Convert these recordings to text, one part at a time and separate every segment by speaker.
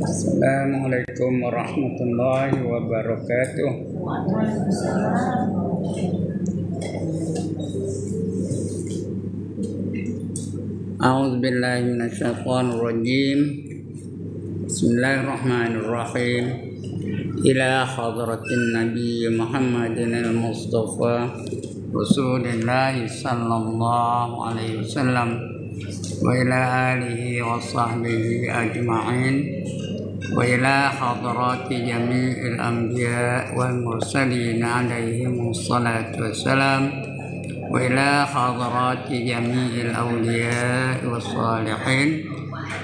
Speaker 1: Assalamualaikum warahmatullahi wabarakatuh. A'udzubillahi minasyaitonir rajim. Bismillahirrahmanirrahim. Ila hadratin Nabi Muhammadin al-Mustafa Rasulullah sallallahu alaihi wasallam wa ila alihi wa sahbihi ajma'in wa ila hadrati jami'il anbiya wal mursalin alaihim wassalatu wassalam wa ila hadrati jami'il awliya was salihin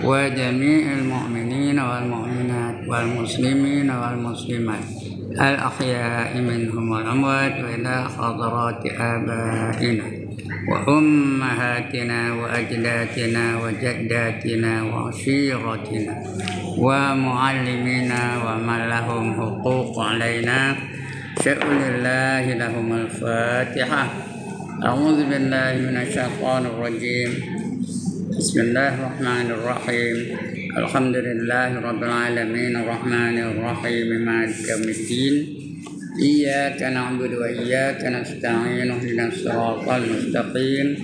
Speaker 1: wa jami'il mu'minin wal mu'minat wal muslimin wal muslimat al ahya'i minhum wal amwat wa ila hadrati abaina wa ummahatina wa ajdatina wa jaddatina wa ashiratina wa muallimina wa man lahum huquq alaina sya'ulillahi lahumul fatihah. A'udzu billahi minasyaitonir rajim. Bismillahirrahmanirrahim. Alhamdulillahi rabbil alamin arrahmanir rahim maliki yaumiddin. Iyyaka na'budu wa iyyaka nasta'in ihdinas siratal mustaqim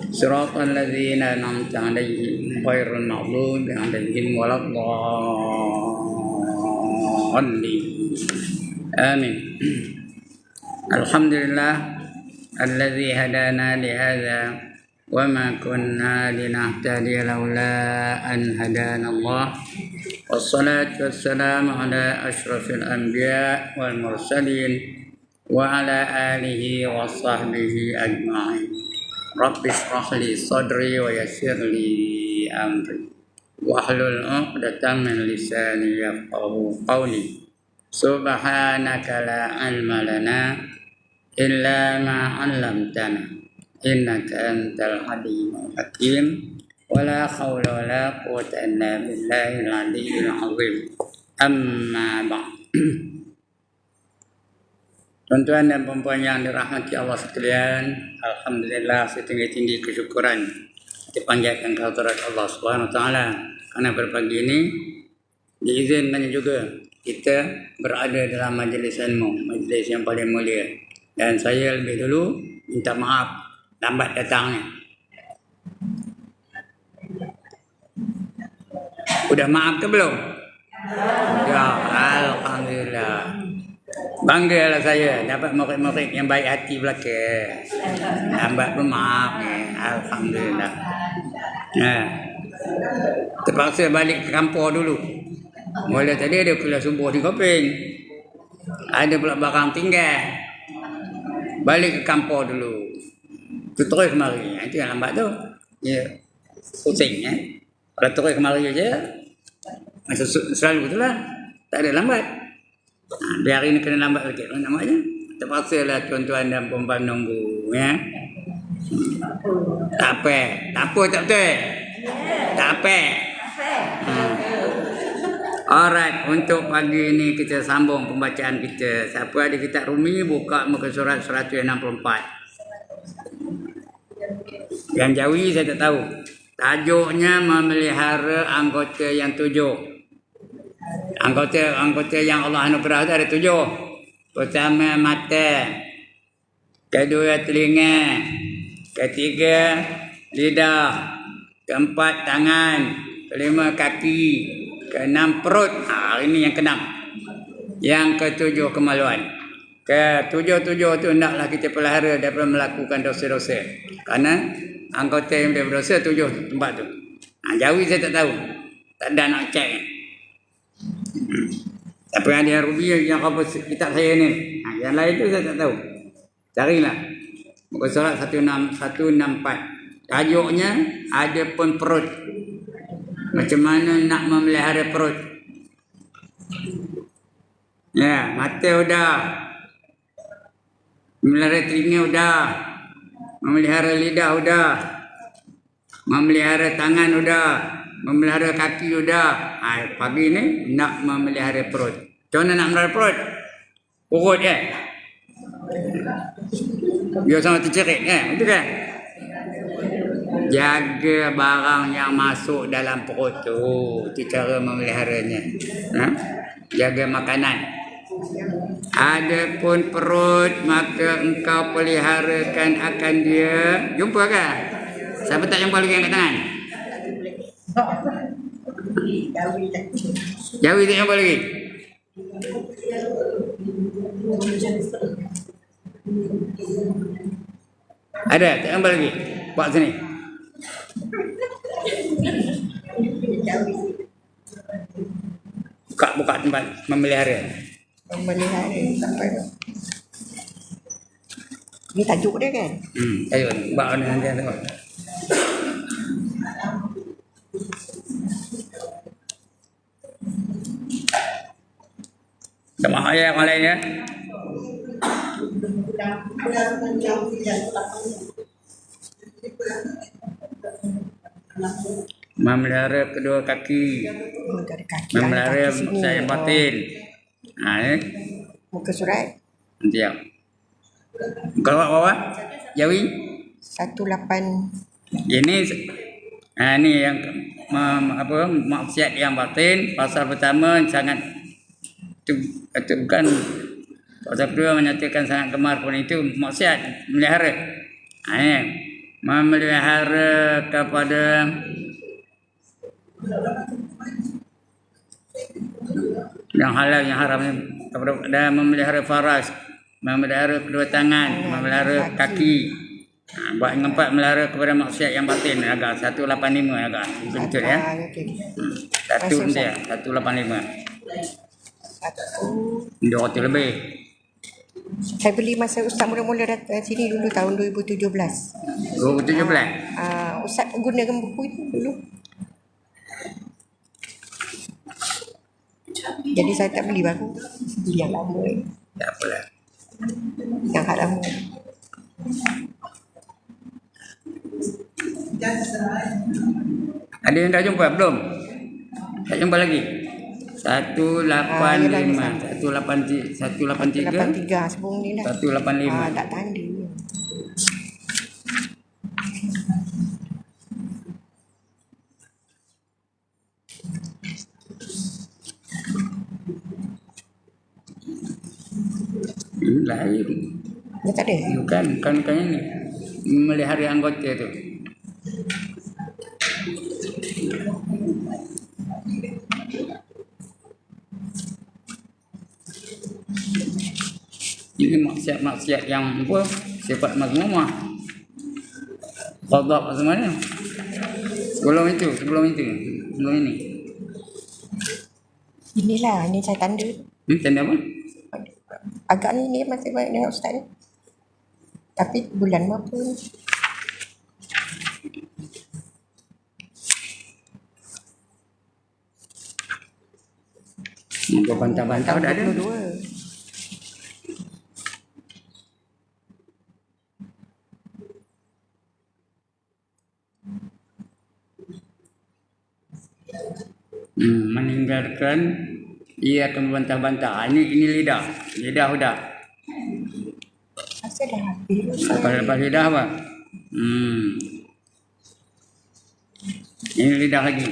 Speaker 1: siratal ladzina an'amta 'alaihim ghairil maghdubi 'alaihim waladdallin. Amin. Alhamdulillah alladzi hadana li hadza wa ma kunna linahtadiya laula an hadana Allah. Wassalatu wassalamu ala asyrafil anbiya wal mursalin wa ala alihi wa sahbihi ajma'in. Rabbi shrah li sadri wa yassir li amri wahlul 'uqdatam min lisani yafqahu qawli. Subhanaka la 'ilma lana illa ma 'allamtana innaka antal halimul hakim. Wala haula wala quwwata illa billahil aliyyil azim. Amma ba'd. Tuan-tuan dan puan-puan yang dirahmati Allah sekalian, alhamdulillah setinggi-tinggi kesyukuran kita panjatkan kehadirat Allah Subhanahu wa taala karena pada pagi ini diizinkan juga kita berada dalam majlis ilmu, majlis yang paling mulia. Dan saya lebih dulu minta maaf lambat datangnya. Udah maaf ke belum? Ya, alhamdulillah. Banggalah saya dapat murid-murid yang baik hati belaka. Lambat pun maaf ni. Alhamdulillah. Terpaksa balik ke kampung dulu. Mula tadi ada pula subuh di Kopeng. Ada pula barang tinggal. Balik ke kampung dulu. Terus kemari. Itu yang lambat tu. Ya. Pusing ya. Kalau terus kemari je, selalu itulah. Tak ada lambat. Biar hari ni kena lambat sikit. Namanya. Terpaksa lah tuan-tuan dan puan-puan nunggu. Ya. Tak apa. Tak apa tak betul? Tak apa. Alright. Untuk pagi ini kita sambung pembacaan kita. Siapa ada kitab Rumi, buka muka surat 164. Yang Jawi saya tak tahu. Tajuknya memelihara anggota yang 7. Anggota yang Allah anugerah itu ada 7. Pertama mata, kedua telinga, ketiga lidah, keempat tangan, kelima kaki, keenam perut. Ini yang keenam. Yang ketujuh kemaluan. Ketujuh-tujuh itu hendaklah kita pelihara daripada melakukan dosa-dosa. Karena anggota yang berdosa 7 tempat tu. Jawi saya tak tahu. Tak ada nak cek. Tapi ada Rubi yang apa kitab saya ni. Yang lain tu saya tak tahu. Carilah. Muka surat 164. Tajuknya ada pun perut. Macam mana nak memelihara perut. Ya, mata udah. Memelihara telinga udah. Memelihara lidah udah. Memelihara tangan udah. Memelihara kaki udah. Pagi ni nak memelihara perut. Macam mana nak memelihara perut? Urut biar sama tercerit Betul kan? Jaga barang yang masuk dalam perut tu. Itu cara memeliharanya. Ha? Jaga makanan. Adapun perut, maka engkau peliharakan akan dia. Jumpa ke? Siapa tak jumpa lagi angkat tangan? Jawi tak jumpa lagi? Ada? Tak jumpa lagi? Buat sini. Buka tempat memelihara.
Speaker 2: Memelihara sampai. Ni tajuk dia kan?
Speaker 1: Tajuk ni. Buat nanti tengok. Tak mahu ya orang lain ya. Memelihara kedua kaki. Memelihara saya batin.
Speaker 2: Muka surat.
Speaker 1: Nanti ya. Kalau apa? Jawi?
Speaker 2: 18.
Speaker 1: Ini ni yang maksiat yang batin. Pasal pertama sangat itu bukan. Pasal kedua menyatakan sangat gemar pun itu maksiat melihara. Memelihara kepada yang halal yang haram dan memelihara faras, memelihara kedua tangan, memelihara kaki. Buat yang keempat melihara kepada maksiat yang batin agak 185 agak betul ya. Satu dia 185. 200 lebih.
Speaker 2: Saya beli masa Ustaz mula-mula datang sini dulu tahun 2017.
Speaker 1: 2017.
Speaker 2: Ustaz gunakan buku itu dulu. Jadi saya tak beli baru. Beli yang lama.
Speaker 1: Tak apalah.
Speaker 2: Yang hak lama.
Speaker 1: Ada yang dah jumpa belum? Tak jumpa lagi. 185, 183,
Speaker 2: 183 sebelum ni dah.
Speaker 1: 185.
Speaker 2: Tak tanda.
Speaker 1: Ini lain.
Speaker 2: Dia tak ada.
Speaker 1: Bukan ini. Melihara anggota tu. Ini maksiat yang apa? Sifat mazmumah. Qadha semuanya. Sebelum ini.
Speaker 2: Inilah, ni saya tanda.
Speaker 1: Tanda apa?
Speaker 2: Agak ni masih baik dengan Ustaz ni. Tapi bulan berapa ni?
Speaker 1: Muka bantah-bantah dah ada.
Speaker 2: 22.
Speaker 1: Meninggalkan ia akan membantah-bantah. Ini lidah sudah.
Speaker 2: Asal dah habis.
Speaker 1: Lepas lidah apa? Ini lidah lagi.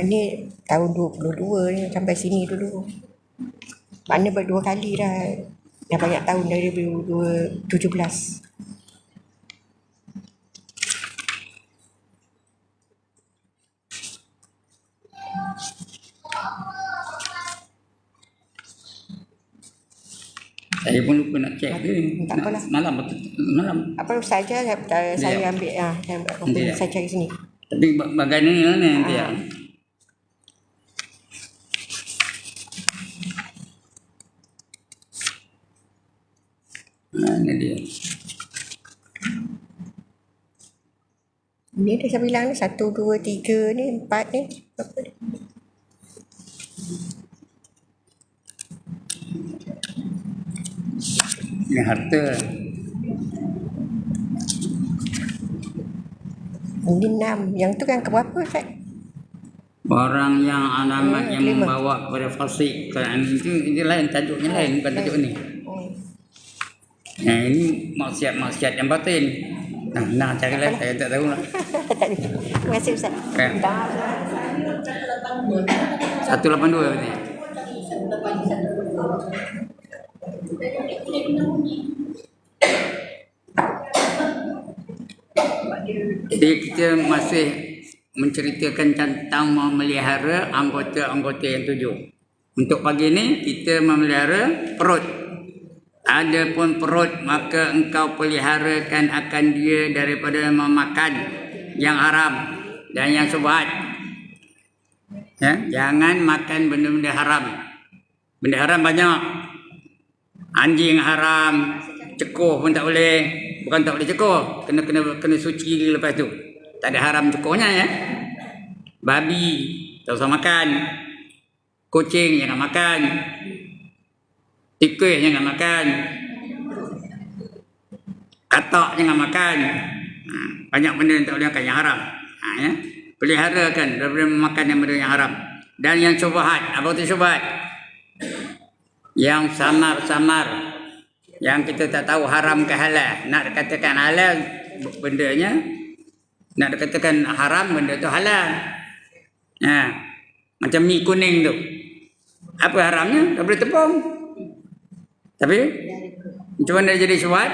Speaker 2: Ni tahun 22 ni sampai sini dulu. Mana berdua kali dah. Dah banyak tahun dari 2017.
Speaker 1: Saya pun lupa nak cek dia.
Speaker 2: Tak apalah.
Speaker 1: Malam.
Speaker 2: Apa saja saya ambil saya cari sini.
Speaker 1: Tapi bagaimana ni nanti ya? Ini dia.
Speaker 2: Ni dah saya bilang ni 1, 2, 3 ni 4 ni. Apa ni?
Speaker 1: Ini harta.
Speaker 2: Ini 6. Yang tu kan keberapa Ustaz?
Speaker 1: Orang yang alamat yang membawa kepada fasik. Kerana itu lain, tajuknya lain, bukan tajuk ni. Ini maksiat yang batin. Nah carilah, saya tak tahu lah.
Speaker 2: Tak ada. Terima kasih Ustaz.
Speaker 1: Okay.
Speaker 2: Minta maaf.
Speaker 1: 182 ni. Jadi kita masih menceritakan tentang memelihara anggota-anggota yang 7. Untuk pagi ni kita memelihara perut. Adapun perut maka engkau peliharakan akan dia daripada memakan yang haram dan yang syubhat. Ya, jangan makan benda-benda haram. Benda haram banyak. Anjing haram, cekoh pun tak boleh. Bukan tak boleh cekoh, kena suci lepas tu. Tak ada haram cekohnya ya. Babi tak usah makan. Kucing jangan makan. Tikus jangan makan. Katak jangan makan. Banyak benda yang tak boleh makan yang haram. Ya. Peliharakan daripada memakan yang benda yang haram. Dan yang syubhat. Apa itu syubhat? Yang samar-samar. Yang kita tak tahu haram ke halal. Nak katakan halal bendanya. Nak katakan haram benda tu halal. Macam mi kuning tu. Apa haramnya? Tak boleh tepung. Tapi macam mana jadi syubhat?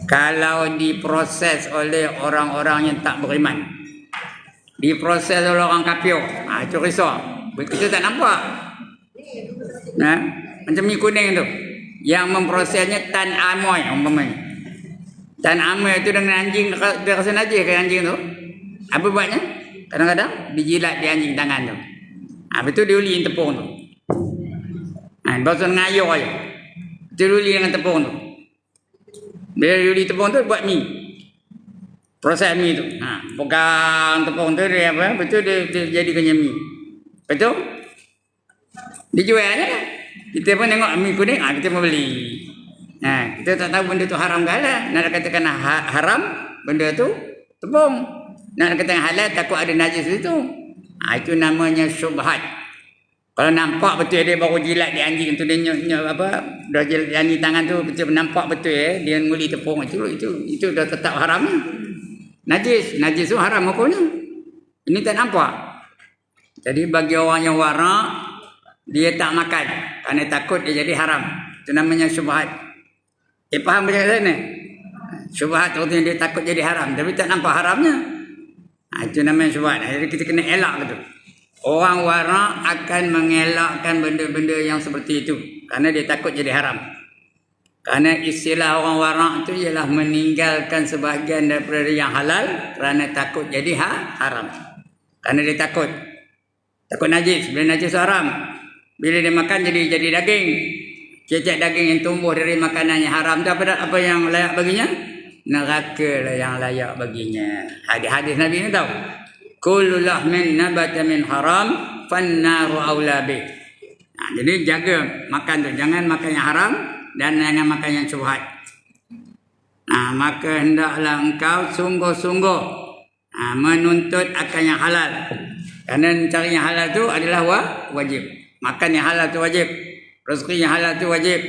Speaker 1: Kalau diproses oleh orang-orang yang tak beriman, diproses oleh orang kafir, itu risau. Kita tak nampak. Macam mi kuning tu, yang memprosesnya Tan Amoy umpamanya. Tan Amoy itu dengan anjing, dia rasa najis ke anjing tu? Apa buatnya? Kadang-kadang dijilat di anjing tangan tu. Lepas tu diuli tepung tu. Basuh dengan air je. Diuli dengan tepung tu. Bila diuli tepung tu buat mi. Proses mi tu. Pegang tepung tu dia apa? Betul dia jadikannya mi. Betul? Dijualnya kan? Kita pun tengok mi kuning, kita mau beli. Kita tak tahu benda tu haram ke halal. Nak katakan haram, benda tu tepung. Nak katakan halal, takut ada najis itu. Itu namanya syubhat. Kalau nampak betul dia baru jilat di anjing tu, dia dah jilat di anjing tangan tu, betul nampak betul dia nguli tepung itu dah tetap haram. Najis tu haram hukumnya. Ini tak nampak. Jadi bagi orang yang warak, dia tak makan kerana takut dia jadi haram. Itu namanya syubhat. Faham macam mana? Syubhat artinya dia takut jadi haram, tapi tak nampak haramnya. Itu namanya syubhat. Jadi kita kena elak betul. Orang warak akan mengelakkan benda-benda yang seperti itu kerana dia takut jadi haram. Kerana istilah orang warak itu ialah meninggalkan sebahagian daripada yang halal kerana takut jadi haram. Kerana dia takut najis. Bila najis haram, bila dia makan jadi daging. Cecek daging yang tumbuh dari makanan yang haram itu apa yang layak baginya? Neraka lah yang layak baginya. Hadis Nabi ni tahu. Kullu lahmin nabata min haram fannaru aula bih. Jadi jaga makan tu, jangan makan yang haram dan jangan makan yang syubhat. Maka hendaklah engkau sungguh-sungguh menuntut akan yang halal. Kerana cari yang halal tu adalah wajib. Makan yang halal tu wajib. Rezeki yang halal tu wajib.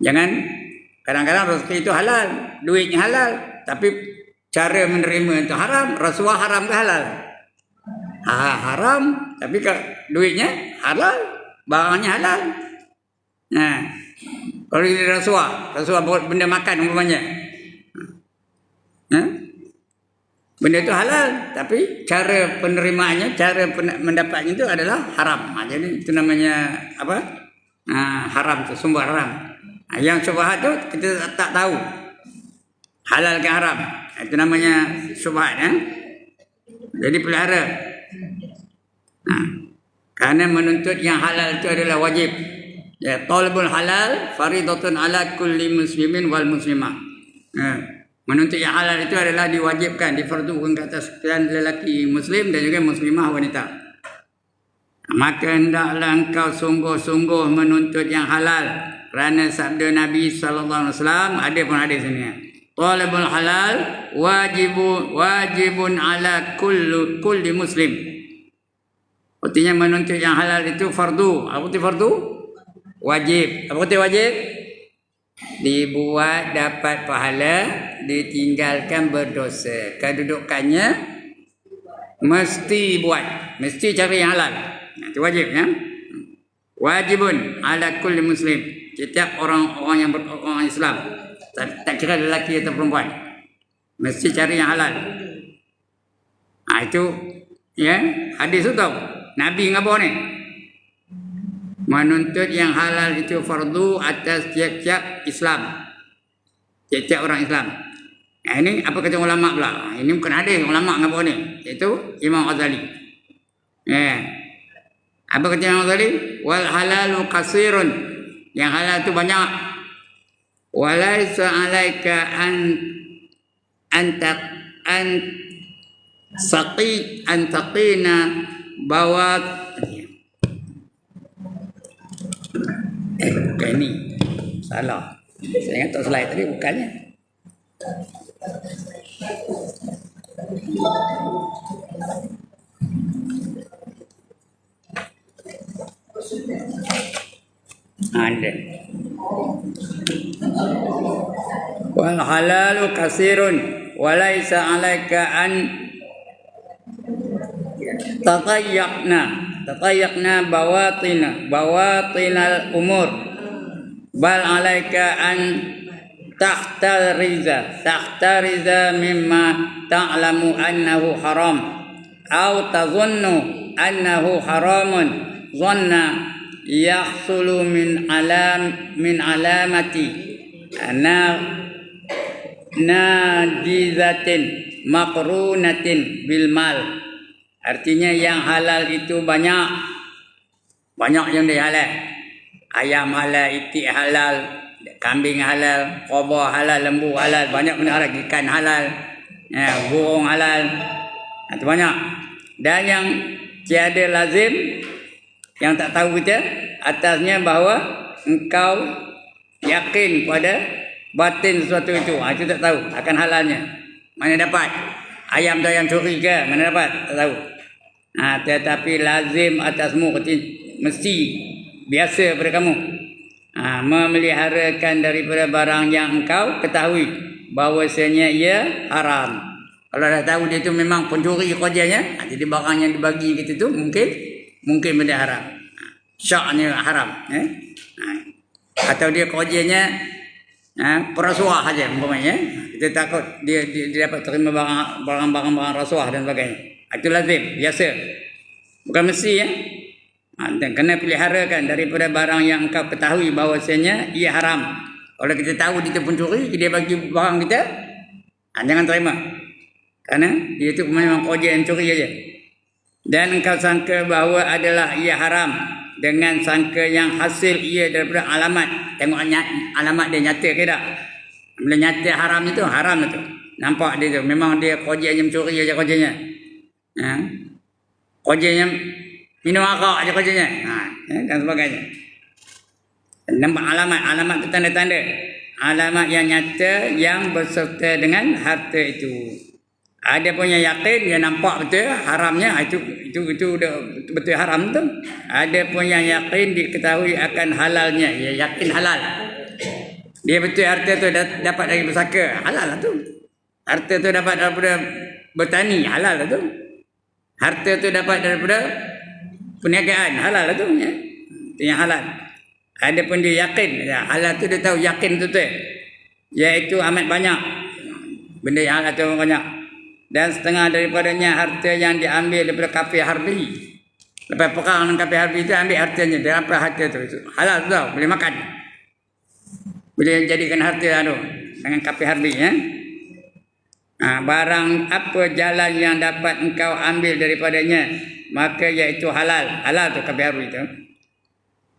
Speaker 1: Jangan kadang-kadang rezeki itu halal, duitnya halal, tapi cara menerima itu haram. Rasuah haram ke halal? Haram. Tapi duitnya halal. Barangnya halal. Kalau ini rasuah buat benda makan umpamanya. Benda itu halal. Tapi cara penerimaannya, cara mendapatnya itu adalah haram. Jadi itu namanya apa? Haram itu, sumber haram. Yang syubhat itu kita tak tahu. Halal ke haram. Itu namanya syubhat. Jadi pelihara. Kerana menuntut yang halal itu adalah wajib. Ya, talabul halal faridatun ala kulli muslimin wal muslimah. Menuntut yang halal itu adalah diwajibkan, difardukan ke atas sekalian lelaki muslim dan juga muslimah wanita. Maka hendaklah engkau sungguh-sungguh menuntut yang halal. Kerana sabda Nabi SAW ada pun hadis ini. Talabul halal wajibun ala kulli muslim. Artinya menuntut yang halal itu fardu. Apa itu fardu? Wajib. Apa kata wajib? Dibuat dapat pahala, ditinggalkan berdosa. Kedudukannya mesti buat, mesti cari yang halal. Itu wajib ya. Wajibun ala kulli muslim. Setiap orang yang orang Islam, tak kira lelaki atau perempuan, mesti cari yang halal. Itu ya, hadis itu tahu. Nabi ngapa ni? Menuntut yang halal itu fardu atas tiap-tiap Islam. Tiap-tiap orang Islam. Ini apa kata ulama pula? Ini bukan hadis, ulama ngapa ni? Itu Imam Ghazali. Apa kata Imam Ghazali? Wal halalu kasirun. Yang halal itu banyak. Walaisa alaika an taqina bawat bukan ni. Salah. Saya ingat tak slide tadi bukannya. Ada. Wal halalu kasirun walaisa alaika an tatayyaqna bawatinal umur bal alaika an tahtariza mimma ta'lamu annahu haram aw tazunnu annahu haramun zanna yahsulu min alamati nadizatin maqrunatin bil mal. Artinya yang halal itu banyak yang dihalal. Ayam halal, itik halal, kambing halal, kobor halal, lembu halal, banyak benda halal, ikan halal, burung halal. Itu banyak. Dan yang tiada lazim, yang tak tahu kita atasnya bahawa engkau yakin pada batin sesuatu itu. Itu tak tahu akan halalnya. Mana dapat? Ayam tu ayam curi ke? Mana dapat? Tak tahu. Tetapi lazim atasmu, mesti biasa pada kamu memeliharakan daripada barang yang engkau ketahui bahawasanya ia haram. Kalau dah tahu dia tu memang pencuri kerjanya, jadi barang yang dibagi kita tu mungkin benda haram. Syaknya haram. Atau dia kerjanya perasuah saja umpamanya. Kita takut dia dapat terima barang-barang rasuah dan sebagainya. Itu lazim, biasa. Bukan mesti ya. Dan kena peliharakan daripada barang yang engkau ketahui bahawasanya ia haram. Kalau kita tahu dia pencuri, dia bagi barang kita, jangan terima. Kerana dia itu memang kerja yang curi saja. Dan engkau sangka bahawa adalah ia haram dengan sangka yang hasil ia daripada alamat. Tengok alamat dia nyata ke tak? Bila nyata haram itu, haram itu. Nampak dia tu, memang dia kerjanya mencuri saja kerjanya. Kerjanya minum arak aja kerjanya. Dan sebagainya. Nampak alamat itu tanda-tanda. Alamat yang nyata yang berserta dengan harta itu. Ada pun yang yakin, dia nampak betul haramnya, itu betul haram tu. Ada pun yang yakin diketahui akan halalnya, dia yakin halal. Dia betul harta tu dapat dari bersaka, halal lah tu. Harta tu dapat daripada bertani, halal lah tu. Harta tu dapat daripada perniagaan, halal lah tu. Itu yang halal. Ada pun dia yakin, halal tu dia tahu yakin tu. Iaitu amat banyak. Benda yang halal tu banyak. Dan setengah daripadanya harta yang diambil daripada kafir harbi. Lepas perang dengan kafir harbi itu ambil hartanya. Dia apa harta tu? Halal tu tau, boleh makan. Boleh jadikan harta tu dengan kafir harbi ya. Barang apa jalan yang dapat engkau ambil daripadanya, maka iaitu halal. Halal tu kafir harbi itu.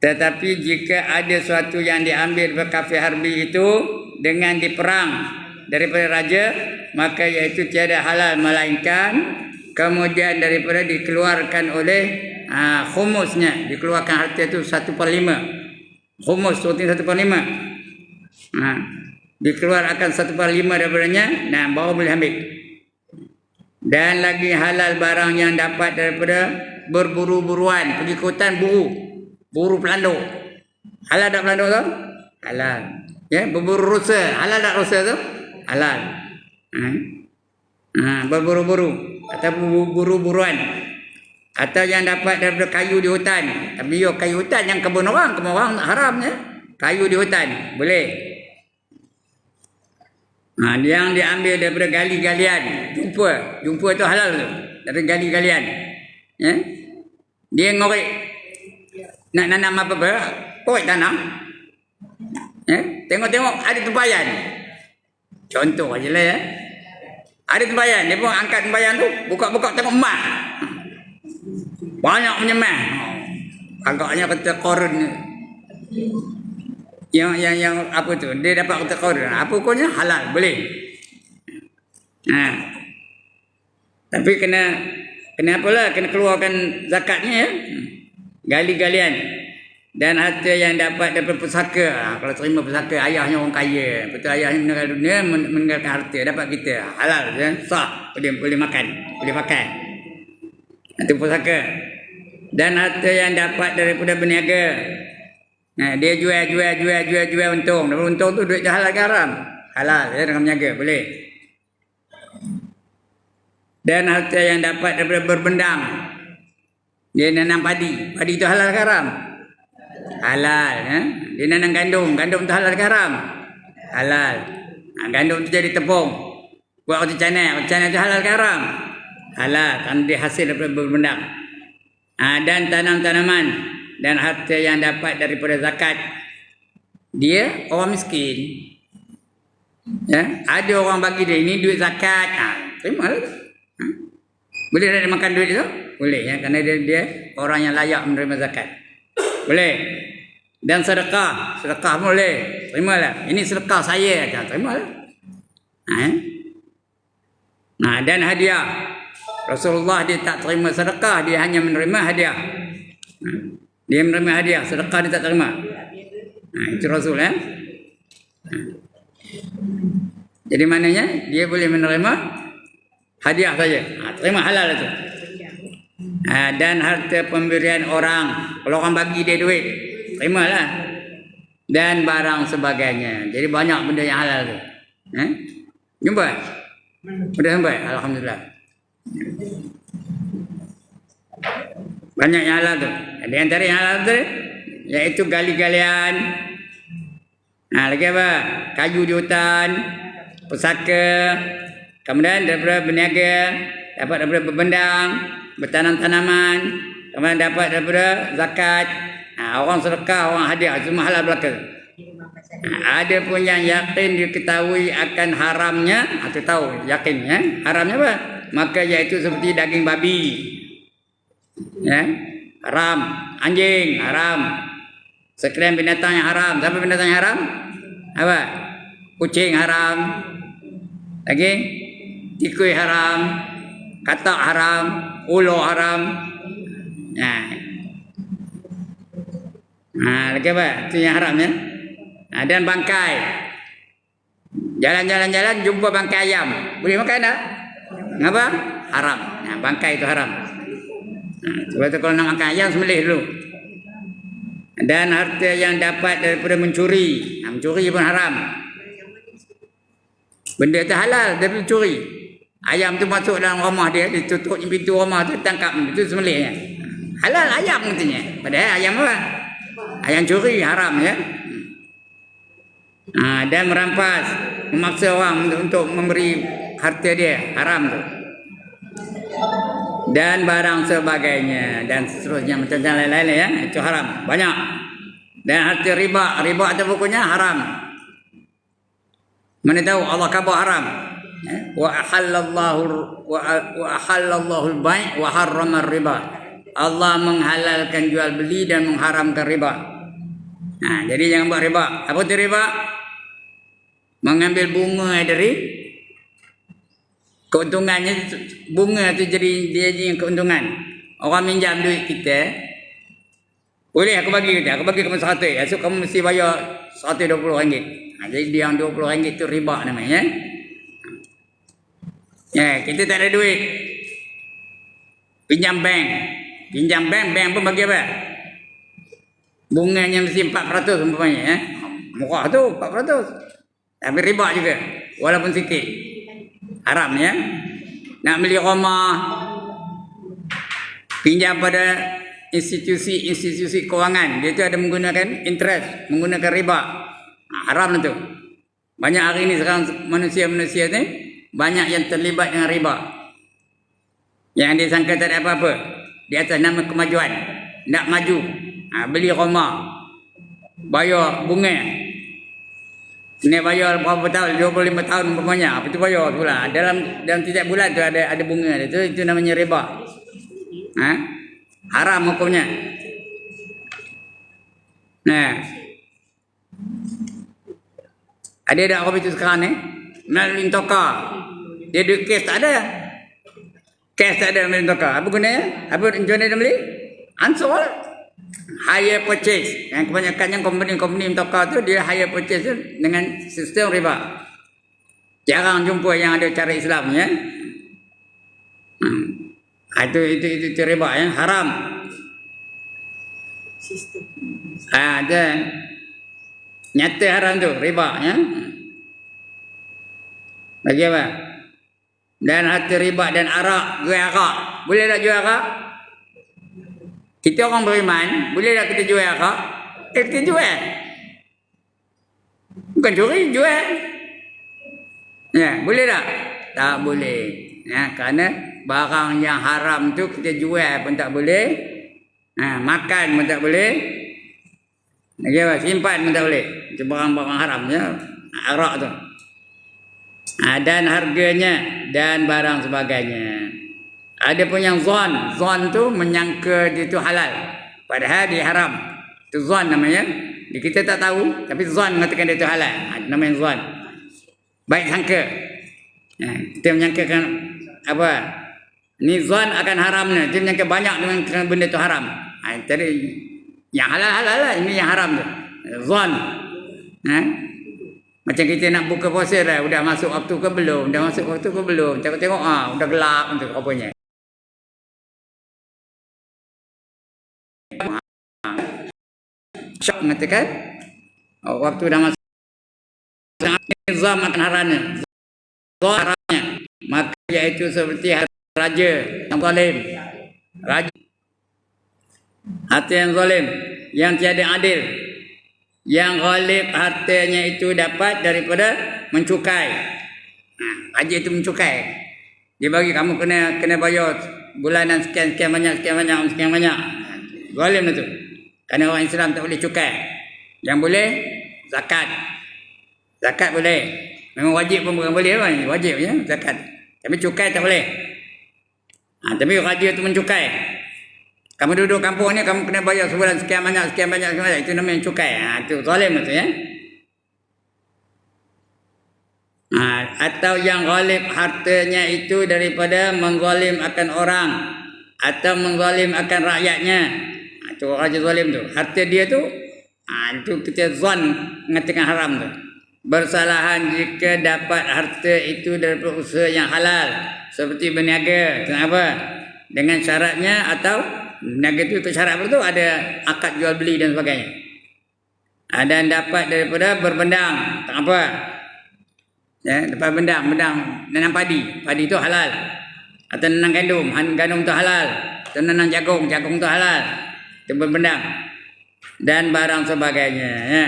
Speaker 1: Tetapi jika ada sesuatu yang diambil daripada kafir harbi itu dengan diperang daripada raja, maka iaitu tiada halal melainkan kemudian daripada dikeluarkan oleh khumusnya, dikeluarkan harta itu 1/5. Khumus seperti 1/5. Dikeluarkan 1/5 daripadanya, baru boleh ambil. Dan lagi halal barang yang dapat daripada berburu-buruan, pergi ke hutan buru pelanduk. Halal tak pelanduk tu? Halal. Ya, berburu rusa. Halal tak rusa tu? Halal. Berburu-buru atau buru-buruan. Atau yang dapat daripada kayu di hutan. Tapi kayu hutan yang kebun orang haram ya. Kayu di hutan boleh. Yang diambil daripada gali-galian. Jumpa tu halal tu. Dari gali-galian. Ya. Dia ngorek. Nak nanam apa-apa, korek tanah. Ya. Tengok-tengok ada tempayan. Contoh aja lah ya. Ada tempayan, dia pun angkat tempayan tu, buka-buka tengok emas. Banyak punya emas. Agaknya kata korun. Yang apa tu? Dia dapat kata korun. Apa pokoknya halal, boleh. Tapi kena apalah, kena keluarkan zakatnya ya. Gali-galian. Dan harta yang dapat daripada pusaka. Kalau terima pusaka, ayahnya orang kaya. Betul ayahnya meninggal dunia, meninggalkan harta. Dapat kita. Halal. Ya? Sah. Boleh makan. Boleh pakai. Itu pusaka. Dan harta yang dapat daripada berniaga. Dia jual untung. Daripada untung tu duit halal ke haram? Halal. Ya, dengan berniaga. Boleh. Dan harta yang dapat daripada berbendang. Dia nanam padi. Padi itu halal ke haram? Halal. Ya? Dia nanam gandum. Gandum tu halal ke haram? Halal. Gandum tu jadi tepung. Buat roti canai. Roti canai tu halal ke haram? Halal. Kerana dia hasil daripada berbendang. Dan tanam-tanaman. Dan harta yang dapat daripada zakat. Dia orang miskin. Ya? Ada orang bagi dia ini duit zakat. Terima lah. Boleh tak dia makan duit itu? Boleh ya. Kerana dia orang yang layak menerima zakat. Boleh. Dan sedekah pun boleh. Terimalah. Ini sedekah saya. Terimalah. Dan hadiah. Rasulullah dia tak terima sedekah, dia hanya menerima hadiah. Dia menerima hadiah, sedekah dia tak terima. Itu Rasul ya. Jadi maknanya dia boleh menerima hadiah saja. Terima halal itu. Dan harta pemberian orang, kalau orang bagi dia duit, terimalah. Dan barang sebagainya. Jadi banyak benda yang halal tu. Jumpa? Sudah sampai? Alhamdulillah. Banyak yang halal tu. Di antara yang halal tu iaitu gali-galian. Lagi apa? Kayu di hutan, pusaka, kemudian daripada berniaga, dapat daripada berbendang, bertanam tanaman, kemudian dapat daripada zakat. Orang sedekah, orang hadiah, semua halal belaka. Ada pun yang yakin diketahui akan haramnya, atau tahu yakin ya, haramnya apa? Maka iaitu seperti daging babi. Ya, haram. Anjing haram. Sekalian binatang yang haram. Siapa binatang yang haram? Apa? Kucing haram. Lagi? Tikui haram. Katak haram. Ulo haram. Lagi apa? Itu yang haram ya. Dan bangkai. Jalan-jalan jumpa bangkai ayam. Boleh makan tak? Ngapa? Haram. Bangkai itu haram. Sebab itu kalau nak makan ayam sembelih dulu. Dan harta yang dapat daripada mencuri. Mencuri pun haram. Benda itu halal daripada mencuri. Ayam tu masuk dalam rumah dia, ditutup pintu rumah tu, tangkap itu sembelihnya. Halal ayam katanya. Padahal ayam apa? Ayam curi haram ya. Dan merampas, memaksa orang untuk memberi harta dia, haram tu. Dan barang sebagainya dan seterusnya macam lain-lain ya, itu haram banyak. Dan harta riba atau pokoknya haram. Mana tahu Allah khabar haram. Wa ahallallahu al-bai' wa harrama riba. Allah menghalalkan jual beli dan mengharamkan riba. Jadi jangan buat riba. Apa itu riba? Mengambil bunga dari keuntungannya. Bunga tu jadi dia yang keuntungan. Orang minjam duit kita, boleh aku bagi kamu 100, esok kamu mesti bayar RM120. Jadi dia yang RM20 tu riba namanya. Kita tak ada duit, pinjam bank pun bagi apa? Bunganya mesti 4% umpamanya murah tu 4%. Tapi riba juga walaupun sikit. Haram ya. Nak beli rumah pinjam pada institusi kewangan, dia tu ada menggunakan interest, menggunakan riba. Haram tu. Banyak hari ni sekarang manusia-manusia ni banyak yang terlibat dengan riba. Yang dia sangka tak ada apa-apa di atas nama kemajuan. Nak maju, beli rumah, bayar bunga. Ni bayar berapa tahun? 25 tahun umpamanya. Apa tu bayar pula? Dalam setiap bulan tu ada bunga dia tu, itu namanya riba. Haram hukumnya. Nah. Ada tak kopi tu sekarang ni? Melalui tokar. Dia duit cash tak ada. Cash tak ada melalui tokar. Apa gunanya? Apa tujuan dia beli? Ansur lah. Hire purchase. Yang kebanyakannya company tokar tu dia hire purchase tu dengan sistem riba. Jarang jumpa yang ada cara Islam ya. Itu riba ya, haram.
Speaker 2: Sistem.
Speaker 1: Dan nyata haram tu riba ya. Lagi apa? Dan harta riba dan arak, jual arak. Boleh tak jual arak? Kita orang beriman, boleh tak kita jual arak? Kita jual. Bukan curi, jual. Ya, boleh tak? Tak boleh. Ya, kerana barang yang haram tu kita jual pun tak boleh. Makan pun tak boleh. Lagi apa? Simpan pun tak boleh. Itu barang-barang haram ya. Arak tu. Dan harganya dan barang sebagainya. Ada pun yang zon. Zon tu menyangka dia tu halal. Padahal dia haram. Itu zon namanya. Kita tak tahu. Tapi zon mengatakan dia tu halal. Namanya zon. Baik sangka. Kita menyangkakan apa? Ni zon akan haramnya. Dia menyangka banyak dengan benda tu haram. Jadi yang halal-halal lah. Ini yang haram tu. Zon. Macam kita nak buka puasa dah. Udah masuk waktu ke belum? Dah masuk waktu ke belum? Tengok-tengok. Udah gelap untuk apanya. Syok mengatakan waktu dah masuk nizam akan haramnya. Zon haramnya. Maka iaitu seperti raja yang zalim. Raja harta yang zalim, yang tiada adil, yang ghalib hartanya itu dapat daripada mencukai. Raja itu mencukai. Dia bagi kamu kena bayar bulanan sekian banyak. Zalim itu. Kerana orang Islam tak boleh cukai. Yang boleh zakat. Zakat boleh. Memang wajib pun bukan boleh kan? Wajib ya zakat. Tapi cukai tak boleh. Tapi raja itu mencukai. Kamu duduk kampung ni kamu kena bayar sebulan sekian banyak. Itu namanya cukai. Itu zalim itu ya. Atau yang ghalib hartanya itu daripada mengzalim akan orang atau mengzalim akan rakyatnya. Itu raja zalim tu. Harta dia tu itu kita zon mengatakan haram tu. Bersalahan jika dapat harta itu daripada usaha yang halal seperti berniaga. Kenapa? Dengan syaratnya atau berniaga itu ikut syarat tu ada akad jual beli dan sebagainya. Dan dapat daripada berbendang. Tak apa. Ya, dapat bendang nanam padi. Padi itu halal. Atau nanam gandum tu halal. Atau nanam jagung tu halal. Itu berbendang. Dan barang sebagainya. Ya.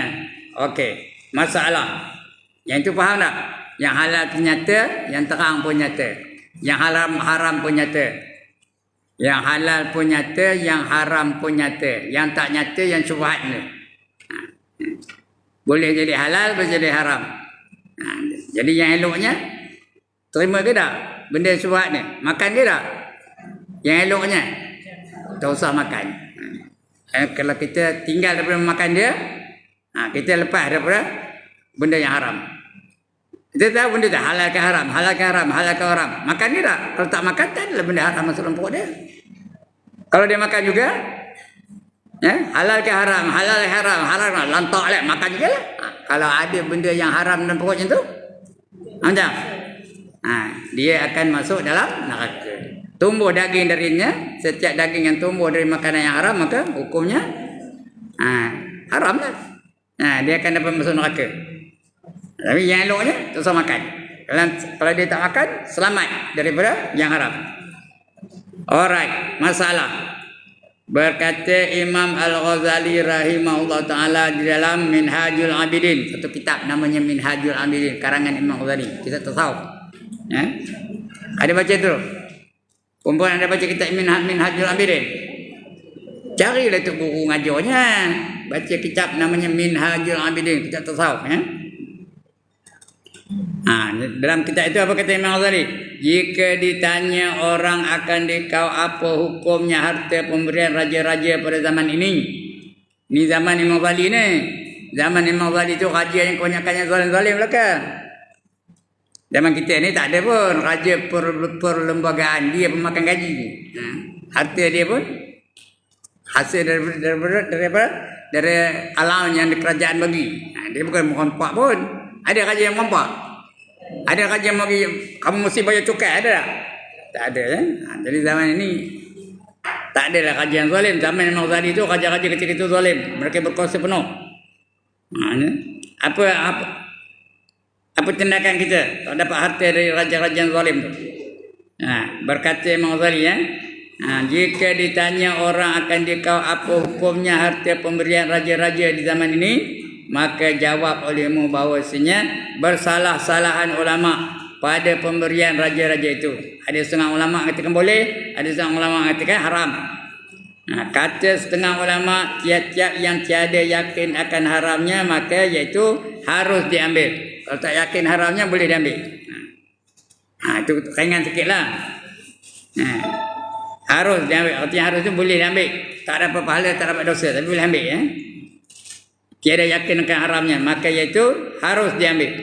Speaker 1: Okey. Masalah. Yang itu faham tak? Yang halal pun nyata, yang terang pun nyata. Yang haram pun nyata. Yang halal pun nyata, yang haram pun nyata. Yang tak nyata, yang syubhat ni. Boleh jadi halal, boleh jadi haram. Jadi yang eloknya, terima ke tak? Benda syubhat ni. Makan ke tak? Yang eloknya, tak usah makan. Kalau kita tinggal daripada makan dia, kita lepas daripada benda yang haram. Kita tahu benda tu halal ke haram. Makan dia tak? Kalau tak makan, tak adalah benda haram masuk dalam perut dia. Kalau dia makan juga, halal ke haram, lantak lah, makan juga lah. Kalau ada benda yang haram dalam perut macam tu, macam dia akan masuk dalam neraka. Tumbuh daging darinya. Setiap daging yang tumbuh dari makanan yang haram, maka hukumnya Haram lah. Dia akan dapat masuk neraka. Tapi yang eloknya tak usah makan. Kalau dia tak makan, selamat daripada yang haram. Alright, masalah. Berkata Imam Al-Ghazali rahimahullah ta'ala di dalam Minhajul Abidin, satu kitab namanya Minhajul Abidin, karangan Imam Ghazali, kisah tasawuf. Ada baca tu? Perempuan ada baca kitab Minhajul Abidin? Carilah tu buku ngajarnya. Baca kitab namanya Minhajul Abidin, kitab tasawuf. Dalam kitab itu apa kata Imam Ghazali? Jika ditanya orang akan dikau apa hukumnya harta pemberian raja-raja pada zaman ini. Ni zaman Imam Ghazali ni. Zaman Imam Ghazali tu raja yang kebanyakannya zalim-zalim lah kan. Zaman kita ni tak ada pun raja perlembagaan, dia pemakan gaji. Harta dia pun hasil dari alam yang di kerajaan bagi. Dia bukan merompak pun. Ada raja yang merompak? Ada raja yang bagi kamu mesti bayar cukai, ada tak? Tak ada kan? Jadi zaman ini tak ada lah raja yang zalim. Zaman Imam Ghazali tu raja-raja kecil itu zalim. Mereka berkuasa penuh. Apa tindakan kita kalau dapat harta dari raja-raja yang zalim tu? Berkata Imam Ghazali jika ditanya orang akan dikau apa hukumnya harta pemberian raja-raja di zaman ini, maka jawab olehmu bahawasanya bersalah-salahan ulama pada pemberian raja-raja itu. Ada setengah ulama katakan boleh, ada setengah ulama katakan haram. Kata setengah ulama, tiap-tiap yang tiada yakin akan haramnya maka iaitu harus diambil. Kalau tak yakin haramnya boleh diambil. Itu ringan sikit lah. Harus diambil. Artinya harus itu boleh diambil. Tak dapat pahala, tak dapat dosa, tapi boleh ambil. Tiada yakin akan haramnya maka iaitu harus diambil.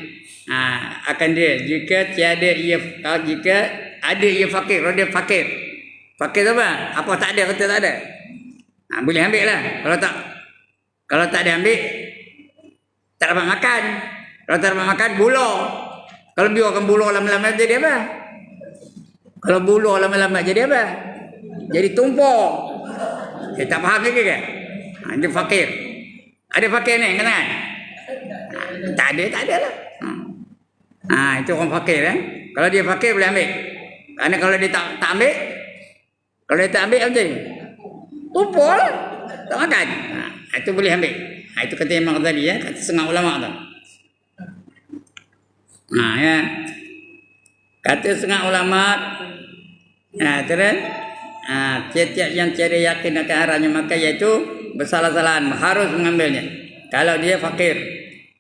Speaker 1: Akan dia jika ada ia fakir. Kalau dia fakir apa? Apa tak ada kata tak ada. Boleh ambil lah. Kalau tak ada ambil, tak dapat makan. Kalau tak dapat makan, buluh. Kalau biarkan buluh lama-lama jadi apa? Kalau buluh lama-lama jadi apa? Jadi tumpuk. Tak faham lagi ke? Dia fakir. Ada fakir ni kan? Tak ada lah. Itu orang fakir kan? Kalau dia fakir boleh ambil. Kerana kalau dia tak ambil, kalau dia tak ambil apa jadi? Tumpul lah. Tak makan. Itu boleh ambil. Itu kata Imam Ghazali kata setengah ulama tu. Kata setengah ulama, terus tiap-tiap yang tiada yakin akan haramnya maka iaitu bersalah-salahan, harus mengambilnya kalau dia fakir.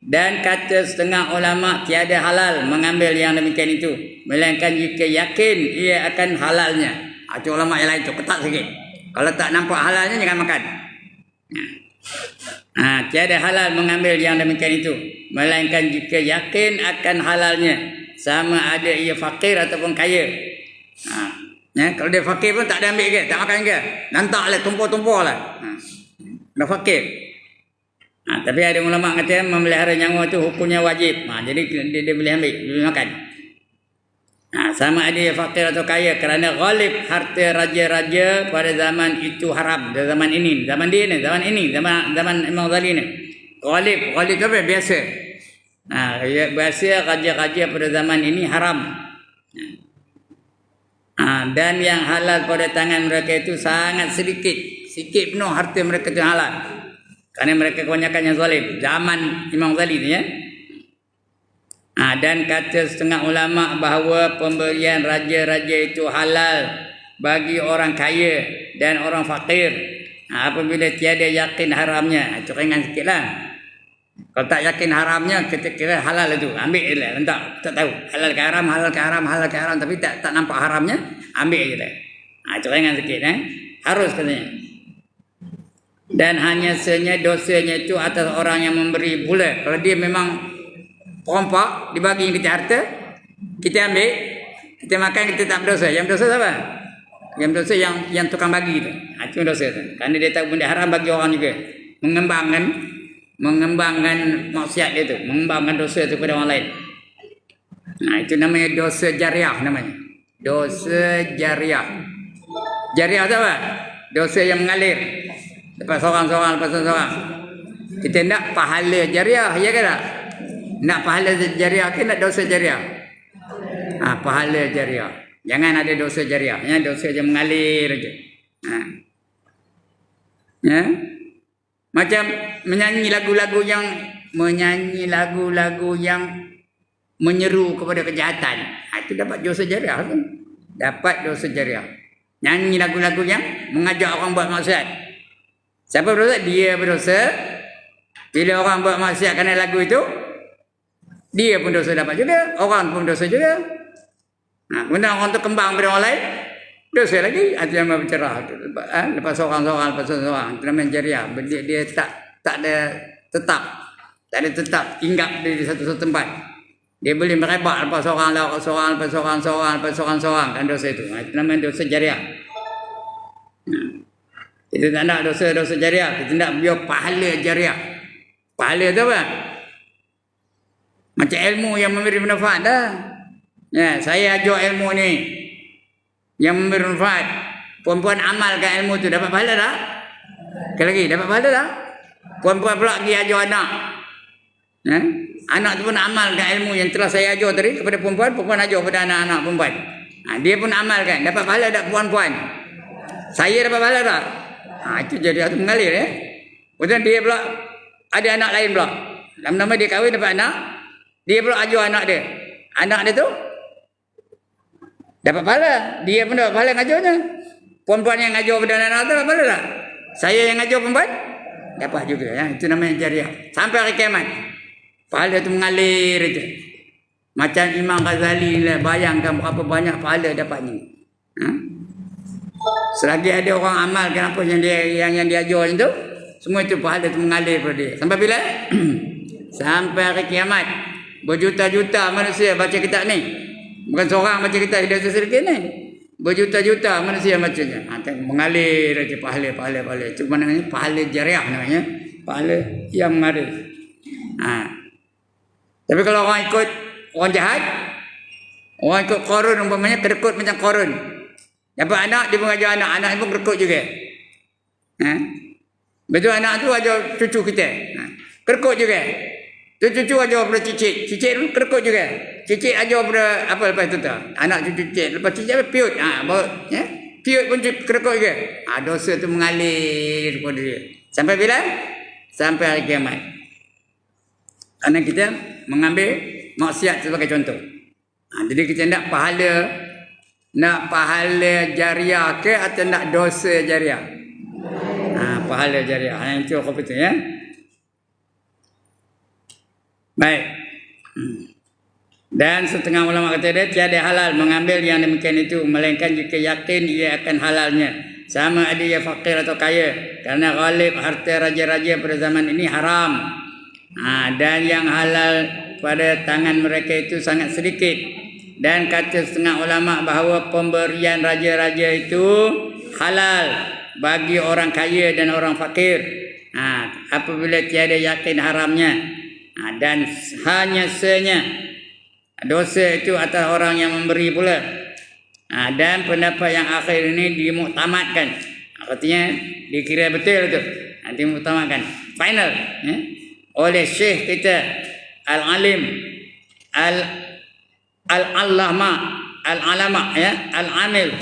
Speaker 1: Dan kata setengah ulama tiada halal mengambil yang demikian itu melainkan jika yakin ia akan halalnya. Itu ulama yang lain tu ketat sikit. Kalau tak nampak halalnya jangan makan. Tiada halal mengambil yang demikian itu melainkan jika yakin akan halalnya, sama ada ia fakir ataupun kaya. Kalau dia fakir pun tak ada ambil ke, tak makan ke, nantak lah, tumpuk-tumpuk lah. Dah fakir. Tapi ada ulama kata memelihara nyawa tu hukumnya wajib. Jadi dia boleh ambil, boleh makan. Sama ada ia fakir atau kaya, kerana ghalib harta raja-raja pada zaman itu haram. Zaman ini, zaman dia ni, zaman Imam Ghazali ni. Ghalib tu apa? Biasa. Biasa raja-raja pada zaman ini haram. Dan yang halal pada tangan mereka itu sangat sikit penuh harta mereka itu halal. Kerana mereka kebanyakan yang zalim. Zaman Imam Ghazali ni dan kata setengah ulama bahawa pemberian raja-raja itu halal bagi orang kaya dan orang fakir apabila tiada yakin haramnya. Itu ringan sikit lah. Kalau tak yakin haramnya, kita kira halal itu, ambil je lah. Tak tahu halal ke haram, tapi tak nampak haramnya, ambil je lah. Itu ringan sikit. Harus katanya. Dan hanya senyap dosanya itu atas orang yang memberi pula. Kalau dia memang perompak, dibagi kita harta, kita ambil, kita makan, kita tak berdosa. Yang berdosa siapa? Yang berdosa yang tukang bagi tu. Itu dosa tu. Kerana dia tahu benda haram bagi orang juga. Mengembangkan maksiat dia tu, mengembangkan dosa tu kepada orang lain. Itu namanya dosa jariah namanya. Dosa jariah. Jariah tu apa? Dosa yang mengalir. Lepas seorang-seorang, lepas seorang. Kita nak pahala jariah, ya ke tak? Nak pahala jariah ke nak dosa jariah? Pahala jariah. Jangan ada dosa jariah. Ya, dosa je mengalir aja. Ya. Macam menyanyi lagu-lagu yang menyeru kepada kejahatan. Itu dapat dosa jariah kan? Dapat dosa jariah. Nyanyi lagu-lagu yang mengajak orang buat maksiat. Siapa berdosa? Dia berdosa. Bila orang buat maksiat kerana lagu itu, dia pun dosa dapat juga. Orang pun dosa juga. Kemudian orang tu kembang pada orang lain, dosa lagi. Itu yang bercerah. Lepas seorang-seorang, lepas seorang. Itu namanya jariah. Dia tak ada tetap. Tak ada tetap hinggap di satu tempat. Dia boleh merebak lepas seorang, lepas seorang, lepas seorang, lepas seorang. Dan dosa itu. Itu namanya dosa jariah. Kita tak nak dosa-dosa jariah. Kita nak biar pahala jariah. Pahala tu apa? Macam ilmu yang memberi manfaat dah. Ya, saya ajar ilmu ni yang memberi manfaat. Puan-puan amalkan ilmu tu, dapat pahala tak? Sekali lagi, dapat pahala tak? Puan-puan pula pergi ajar anak. Ya? Anak tu pun amalkan ilmu yang telah saya ajar tadi kepada puan-puan. Puan-puan ajar kepada anak-anak puan-puan. Dia pun amalkan. Dapat pahala tak puan-puan? Saya dapat pahala tak? Itu jadi itu mengalir ya. Kemudian dia pula ada anak lain pula. Lama-lama dia kahwin dapat anak. Dia pula ajar anak dia. Anak dia tu dapat pahala. Dia pun dapat pahala ngajarnya. Puan-puan yang ngajar pada anak-anak tu dapat pahala tak? Saya yang ngajar perempuan dapat juga ya. Itu namanya jariah. Sampai hari kiamat. Pahala tu mengalir je. Macam Imam Ghazali lah, bayangkan berapa banyak pahala dapatnya. Selagi ada orang amalkan apa yang dia ajar itu, semua itu pahala itu mengalir pada dia. Sampai bila? Sampai hari kiamat. Berjuta-juta manusia baca kitab ni. Bukan seorang baca kitab Hidayah Sedikit ni. Berjuta-juta manusia bacanya. Mengalir aja pahala. Itu namanya pahala jariah namanya. Pahala yang mengalir. Tapi kalau orang ikut orang jahat, orang ikut Qarun umpamanya kedekut macam Qarun. Dapat anak, dia mengajar anak pun kerekut juga. Betul anak tu ajar cucu kita. Kerekut juga. Tu cucu ajar pada cicit. Cicit pun kerekut juga. Cicit ajar pada apa lepas tu tak? Anak cucu cicit. Lepas cicit apa? Piut. Piut pun kerekut juga. Dosa tu mengalir pada dia. Sampai bila? Sampai hari kiamat. Kerana kita mengambil maksiat sebagai contoh. Jadi kita nak pahala jariah ke atau nak dosa jariah? Pahala jariah. Itu aku betul ya. Baik. Dan setengah ulama kata dia tiada halal mengambil yang demikian itu melainkan jika yakin ia akan halalnya. Sama ada ia fakir atau kaya. Kerana ghalib harta raja-raja pada zaman ini haram. Dan yang halal pada tangan mereka itu sangat sedikit. Dan kata setengah ulama bahawa pemberian raja-raja itu halal bagi orang kaya dan orang fakir. Apabila tiada yakin haramnya. Dan hanya dosa itu atas orang yang memberi pula. Dan pendapat yang akhir ini dimuktamadkan. Artinya dikira betul tu. Dimuktamadkan. Final. Oleh Syekh kita Al-Alim Al-Alama ya, Al-Amil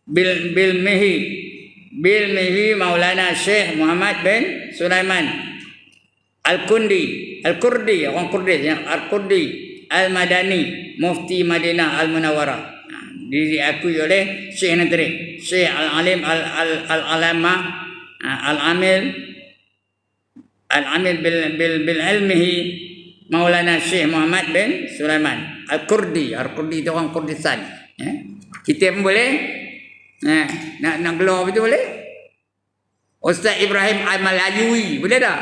Speaker 1: bil Mihi Maulana Syekh Muhammad bin Sulaiman Al-Kurdi orang Kurdi ya, Al-Kurdi Al-Madani Mufti Madinah Al-Munawwarah. Diakui oleh Syekh Nadri Syekh Al-Alim Al-Alama Al-Amil bil ilmihi Maulana Syekh Muhammad bin Sulaiman Al-Kurdi itu orang Kurdistan ya. Kita pun boleh nak gelar betul boleh. Ustaz Ibrahim Al-Malayui boleh tak?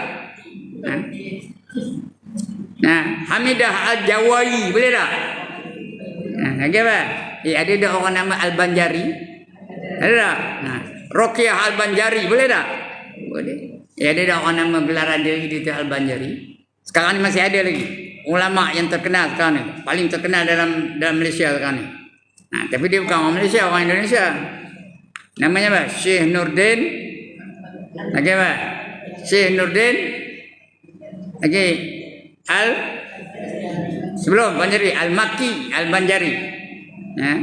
Speaker 1: Hamidah Al-Jawai boleh tak? Apa? Ada dah orang nama Al-Banjari. Ada tak? Rokiah Al-Banjari boleh tak? Boleh. Ada dah orang nama gelaran diri dia Al-Banjari. Sekarang ni masih ada lagi ulama yang terkenal sekarang ni, paling terkenal dalam Malaysia sekarang ni. Tapi dia bukan orang Malaysia, orang Indonesia. Namanya apa? Syekh Nurdin. Lagi apa? Syekh Nurdin. Lagi sebelum Banjari Al-Makki Al-Banjari. Ya.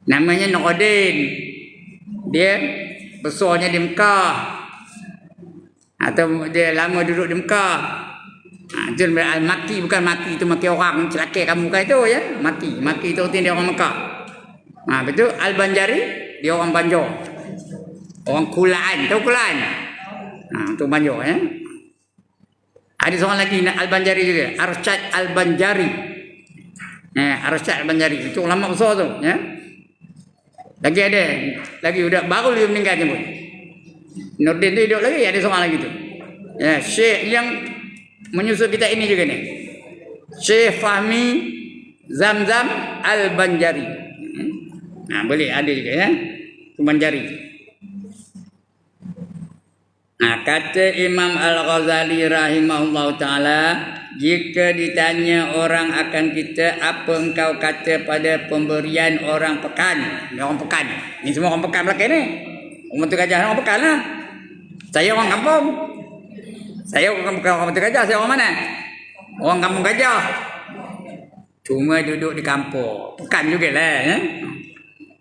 Speaker 1: Namanya Nurdin. Dia besarnya di Mekah. Atau dia lama duduk di Mekah. Itu Al-Makki, bukan Maki itu maki orang celaka kamu kan itu ya. Maki itu artinya dia orang Mekah. Betul. Al-Banjari dia orang Banjar. Orang Kulaan, tahu Kulaan? Itu Banjar ya. Ada seorang lagi Al-Banjari juga, Arsyad Al-Banjari. Arsyad Al-Banjari itu ulama besar tu ya. Lagi ada, lagi udah baru dia meninggal pun. Nurdin tu hidup lagi, ada seorang lagi tu. Ya, Syekh yang menyusul kita ini juga ni. Syekh Fahmi Zamzam Al-Banjari. Boleh ada juga ya. Banjari. Kata Imam Al-Ghazali rahimahullah ta'ala, jika ditanya orang akan kita, apa engkau kata pada pemberian orang pekan? Orang pekan. Ni semua orang pekan belakang ni. Orang Batu Gajah orang pekan lah. Saya orang kampung. Saya bukan orang Batu Gajah, saya orang mana? Orang kampung Gajah. Cuma duduk di kampung. Pekan jugalah ya.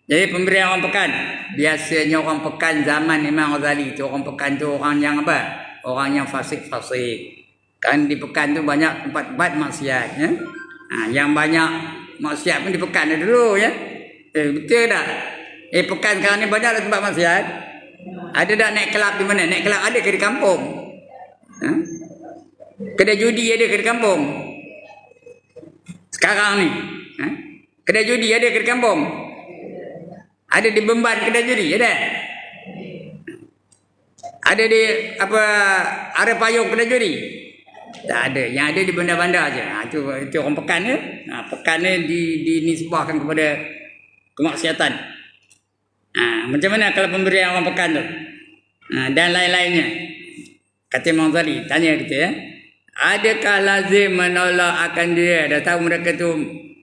Speaker 1: Jadi pemberian orang pekan. Biasanya orang pekan zaman Imam Ghazali tu, orang pekan tu orang yang apa? Orang yang fasik-fasik. Kan di pekan tu banyak tempat-tempat maksiat ya. Yang banyak maksiat pun di pekan dulu ya. Betul tak? Pekan sekarang ni banyak tempat maksiat. Ada tak naik kelab di mana? Naik kelab ada ke di kampung? Kedai judi ada ke di kampung? Sekarang ni. Kedai judi ada ke di kampung? Ada di Bemban kedai judi, ada? Ada di Are Payung kedai judi? Tak ada. Yang ada di bandar-bandar aja. Itu orang pekan ya. Pekan ni dinisbahkan kepada kemaksiatan. Macam mana kalau pemberian orang pekan tu? Dan lain-lainnya. Kata Imam Ghazali, tanya kita ya. Adakah lazim menolak akan dia? Dah tahu mereka tu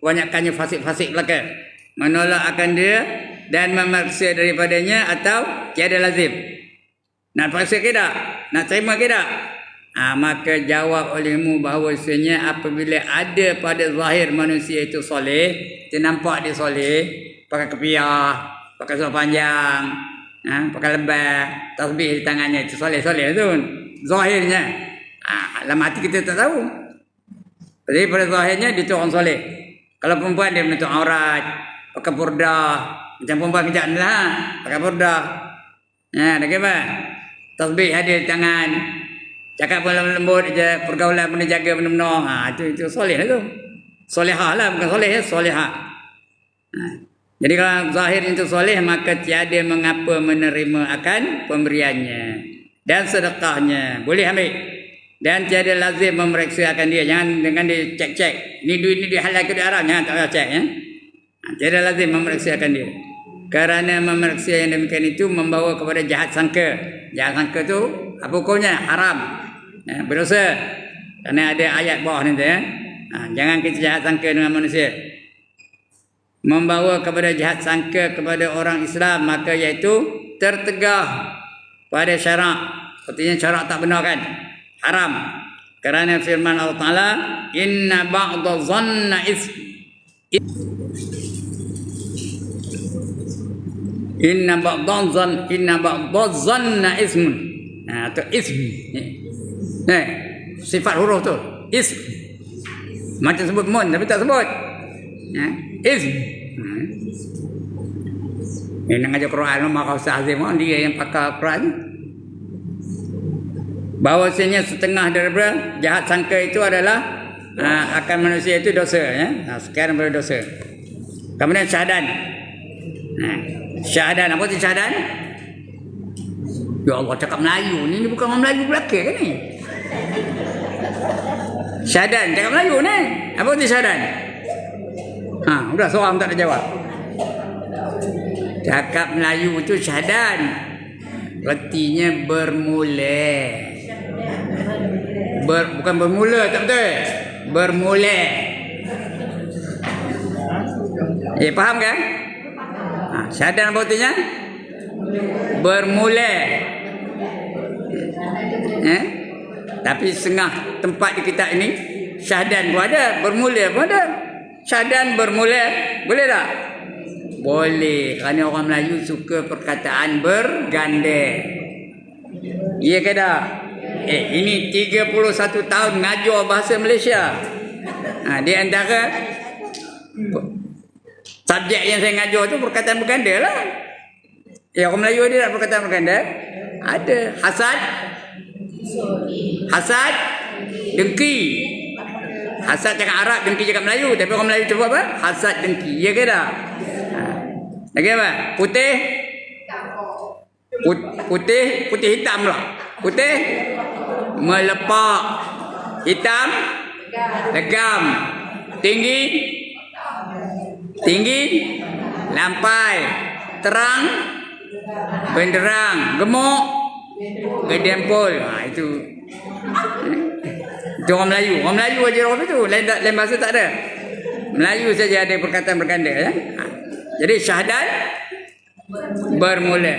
Speaker 1: banyakkannya fasik-fasik belaka. Menolak akan dia dan memaksa daripadanya atau tiada lazim? Nak paksa ke tak? Nak terima ke tak? Maka jawab olehmu bahawasanya apabila ada pada zahir manusia itu soleh, dia nampak dia soleh, pakai kepiah, pakai seluar panjang, pakai lebah, tasbih di tangannya, itu soleh-soleh tu. Zahirnya. Dalam hati kita tak tahu. Jadi pada zahirnya dia tu orang soleh. Kalau perempuan dia menutup aurat, pakai burdah, macam perempuan kejap ni lah, pakai burdah. Dah kira tasbih ada di tangan, cakap pun lembut je, pergaulan pun dia jaga benar-benar. Itu soleh lah tu. Solehah lah, bukan soleh ya, solehah. Jadi kalau zahir itu soleh, maka tiada mengapa menerima akan pemberiannya dan sedekahnya. Boleh ambil. Dan tiada lazim memeriksa akan dia. Jangan dengan dia cek-cek. Ni duit ni dia halal ke dia haram. Jangan tak payah cek ya. Tiada lazim memeriksa akan dia. Kerana memeriksa yang demikian itu membawa kepada jahat sangka. Jahat sangka tu apa hukumnya? Haram. Berdosa. Kerana ada ayat bawah ni tu ya. Jangan kita jahat sangka dengan manusia. Membawa kepada jahat sangka kepada orang Islam, maka iaitu tertegah pada syarak. Artinya syarak tak benar kan? Haram. Kerana firman Allah Ta'ala, inna ba'da zanna inna ba'da zanna ismun. Atau ism. Sifat huruf tu. Ism. Macam sebut mun tapi tak sebut. Ism. Ini nak ajar Quran, maka Ustaz Azim dia yang pakai Quran. Bahawasanya setengah daripada jahat sangka itu adalah akan manusia itu dosa ya. Sekarang berdosa. Kemudian syahadan. Syahadan, apa tu syahadan? Ya Allah, cakap Melayu ni bukan orang Melayu belaka kan ni? Syahadan, cakap Melayu ni. Apa tu syahadan? Udah seorang tak ada jawab. Cakap Melayu itu syahadan. Artinya bermula. Bukan bermula, tak betul. Bermula. Faham kan? Syahadat apa artinya? Bermula. Tapi setengah tempat di kita ini syahadat pun ada, bermula pun ada. Syahadat bermula, boleh tak? Boleh, kerana orang Melayu suka perkataan berganda. Ya ke tak? Ini 31 tahun ngajar bahasa Malaysia. Di antara subjek yang saya ngajar tu perkataan berganda lah. Ya, orang Melayu ada tak perkataan berganda? Ada. Hasad, dengki. Hasad cakap Arab, dengki cakap Melayu. Tapi orang Melayu sebut apa? Hasad, dengki. Ya ke tak? Lagi apa? Putih hitam lah. Putih melepak, hitam legam, tinggi lampai, terang benderang, gemuk gedempul. Itu orang Melayu. Orang Melayu aja orang itu. Lain bahasa tak ada. Melayu saja ada perkataan berganda. Jadi syahadat bermula.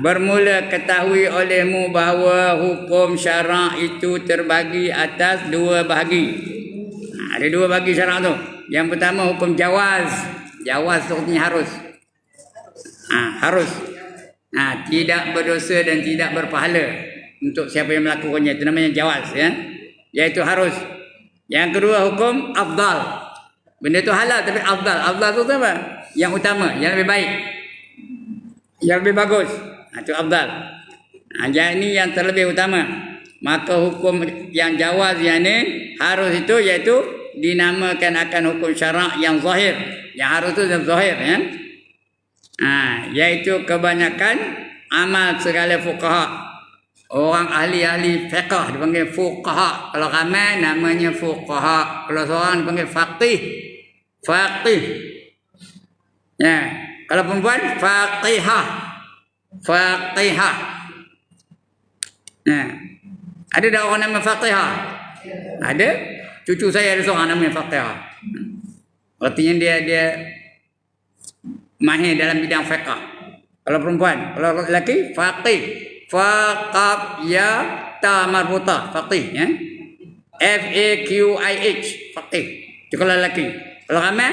Speaker 1: Bermula ketahui olehmu bahawa hukum syarak itu terbagi atas dua bahagi. Ada dua bahagi syarak tu. Yang pertama hukum jawaz. Jawaz tu artinya harus. Harus. Tidak berdosa dan tidak berpahala untuk siapa yang melakukannya. Itu namanya jawaz, ya. Iaitu harus. Yang kedua hukum afdal. Benda tu halal tapi afdal. Afdal tu apa? Yang utama, yang lebih baik, yang lebih bagus. Itu afdal. Yang ini yang terlebih utama. Maka hukum yang jawaz yang ini harus itu iaitu dinamakan akan hukum syarak yang zahir. Yang harus itu yang zahir, ya. Iaitu kebanyakan amal segala fuqaha. Orang ahli-ahli fiqh dipanggil fuqaha. Kalau ramai namanya fuqaha. Kalau seorang dipanggil faqih. Faqih. Ya, kalau perempuan faqihah. Faqihah. Nah, ada tak orang nama faqihah? Ada. Cucu saya ada seorang namanya faqihah. Artinya dia mahir dalam bidang fiqh. Kalau perempuan, kalau lelaki faqih. Faqab ya ta marbuta faqih, ya. FAQIH faqih. Itu kalau lelaki. Kalau ramai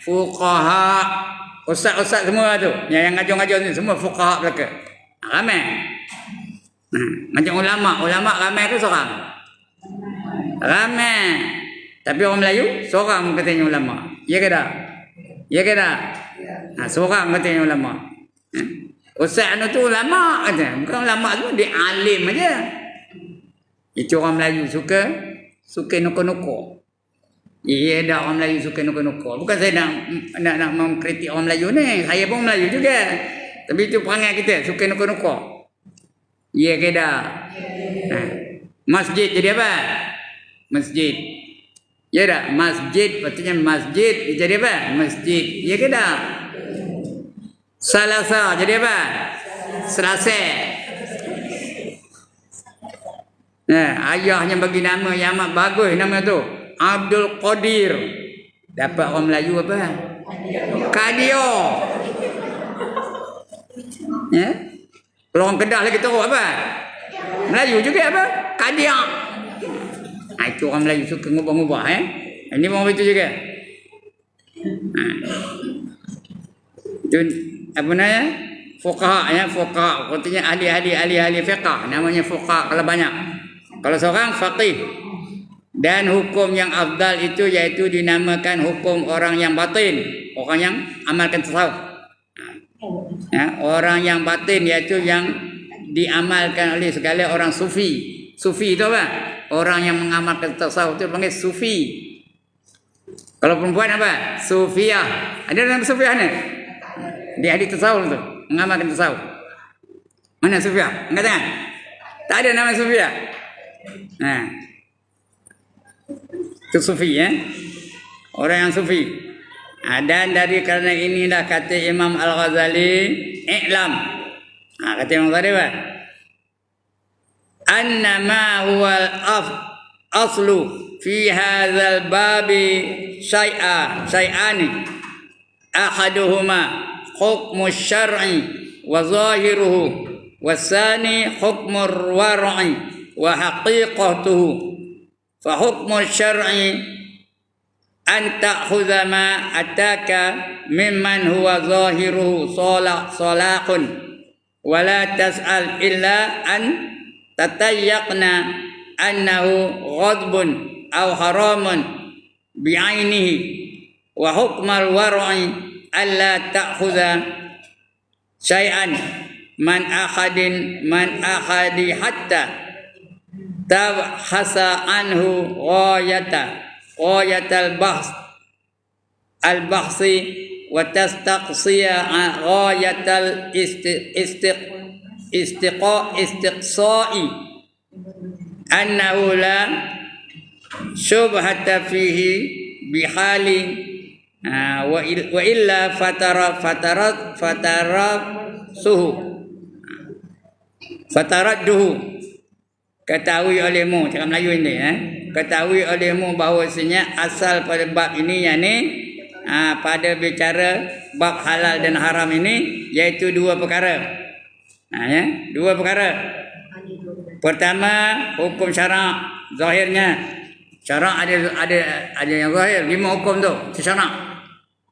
Speaker 1: fuqaha. Ustaz-ustaz semua tu yang ngajar-ngajar ni semua fuqaha mereka. Ramai. Macam ulama ramai tu seorang. Ramai. Tapi orang Melayu seorang katanya ulama. Ya ke tak? Ya ke tak? Seorang katanya ulama. Ustaz anu tu ulama kata. Bukan ulama tu, dia alim aja. Itu orang Melayu suka nuko-nuko. Iya, ada orang Melayu suka nuko-nuko. Bukan saya nak mengkritik orang Melayu ni. Saya pun Melayu juga. Tapi itu perangai kita, suka nuko-nuko. Iya ke tak? Masjid jadi apa? Masjid. Ya tak? Masjid, artinya masjid jadi apa? Masjid. Ya ke tak? Salasa jadi apa? Selasa. Ayahnya bagi nama yang amat bagus nama tu. Abdul Qadir. Dapat orang Melayu apa? Kadio. Ya? Kalau orang Kedah lagi teruk apa? Melayu juga apa? Kadia. Itu orang Melayu suka ngubah-ngubah, ya. Ini orang itu juga. Itu apa namanya? Fuqaha, ya. Fuqaha artinya ahli fiqh. Namanya fuqaha kalau banyak. Kalau seorang faqih. Dan hukum yang afdal itu yaitu dinamakan hukum orang yang batin, orang yang amalkan tasawuf. Ya, orang yang batin iaitu yang diamalkan oleh segala orang sufi. Sufi itu apa? Orang yang mengamalkan tasawuf itu dipanggil sufi. Kalau perempuan apa? Sufiah. Ada nama sufiah ni? Dia ahli tasawuf tu, mengamalkan tasawuf. Mana sufiah? Angkat tangan. Tak ada nama sufiah. Itu sufi, ya. Orang yang sufi. Dan dari kerana inilah kata Imam Al-Ghazali, i'lam. Kata Imam Al-Ghazali apa? Annama huwal aslu fi hadzal babi syai'ani. ahaduhuma hukmu syar'i wa zahiruhu wasani hukmu war'i wa haqiqatuhu. Fa hukmu syar'i an ta'khudha ma ataka mimman huwa zahiruhu salahun wa la tas'al illa an tatayyaqna annahu ghadbun aw haramun bi'ainihi. Wa hukmal war'i alla ta'khudha syai'an man ahadi hatta tabhasa anhu ghayatal bahsi wa tastaqsiya ghayatal istiqsa'i annahu la syubhata fihi bihali wa illa fataradduhu. Ketahui olehmu, cakap Melayu ini ketahui olehmu bahawasanya asal pada bab ini pada bicara bab halal dan haram ini iaitu dua perkara. Dua perkara. Pertama, hukum syarak zahirnya. Syarak ada yang zahir, 5 hukum tu, syarak.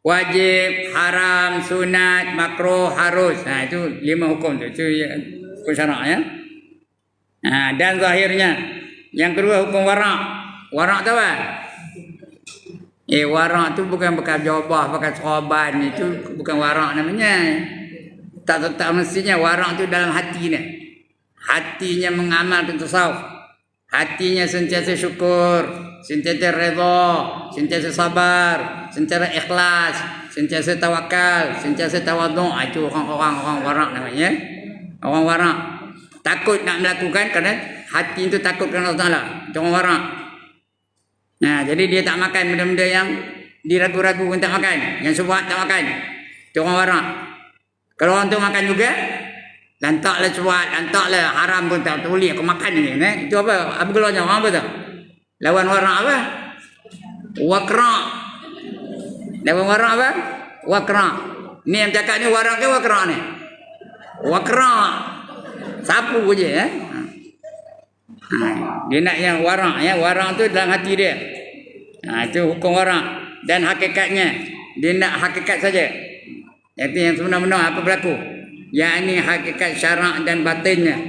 Speaker 1: Wajib, haram, sunat, makruh, harus. Itu 5 hukum tu. Itu hukum syarak dan zahirnya. Yang kedua hukum warak. Warak tu apa? Warak tu bukan bekas jawabah, bekas korban. Itu bukan warak namanya. Tak mestinya warak tu dalam hati ni. Hatinya mengamalkan tasawuf. Hatinya sentiasa syukur, sentiasa redha, sentiasa sabar, sentiasa ikhlas, sentiasa tawakal, sentiasa tawaduk. Itu orang warak namanya. Orang warak. Takut nak melakukan kerana hati itu takut kerana Allah Ta'ala. Itu orang warak. Jadi dia tak makan benda-benda yang diragu-ragu pun tak makan. Yang syubhat tak makan. Itu orang warak. Kalau orang tu makan juga, lantaklah syubhat, lantaklah haram pun tak boleh aku makan ni. Itu apa? Apa keluarnya? Orang apa tu? Lawan warak apa? Wakra. Lawan warak apa? Wakra. Ni yang cakap ni warak ke wakra ni? Wakra. Sapu je dia nak yang warak warak tu dalam hati dia. Itu hukum warak. Dan hakikatnya dia nak hakikat saja. Itu yang sebenar-benar apa berlaku, yakni hakikat syarak dan batinnya.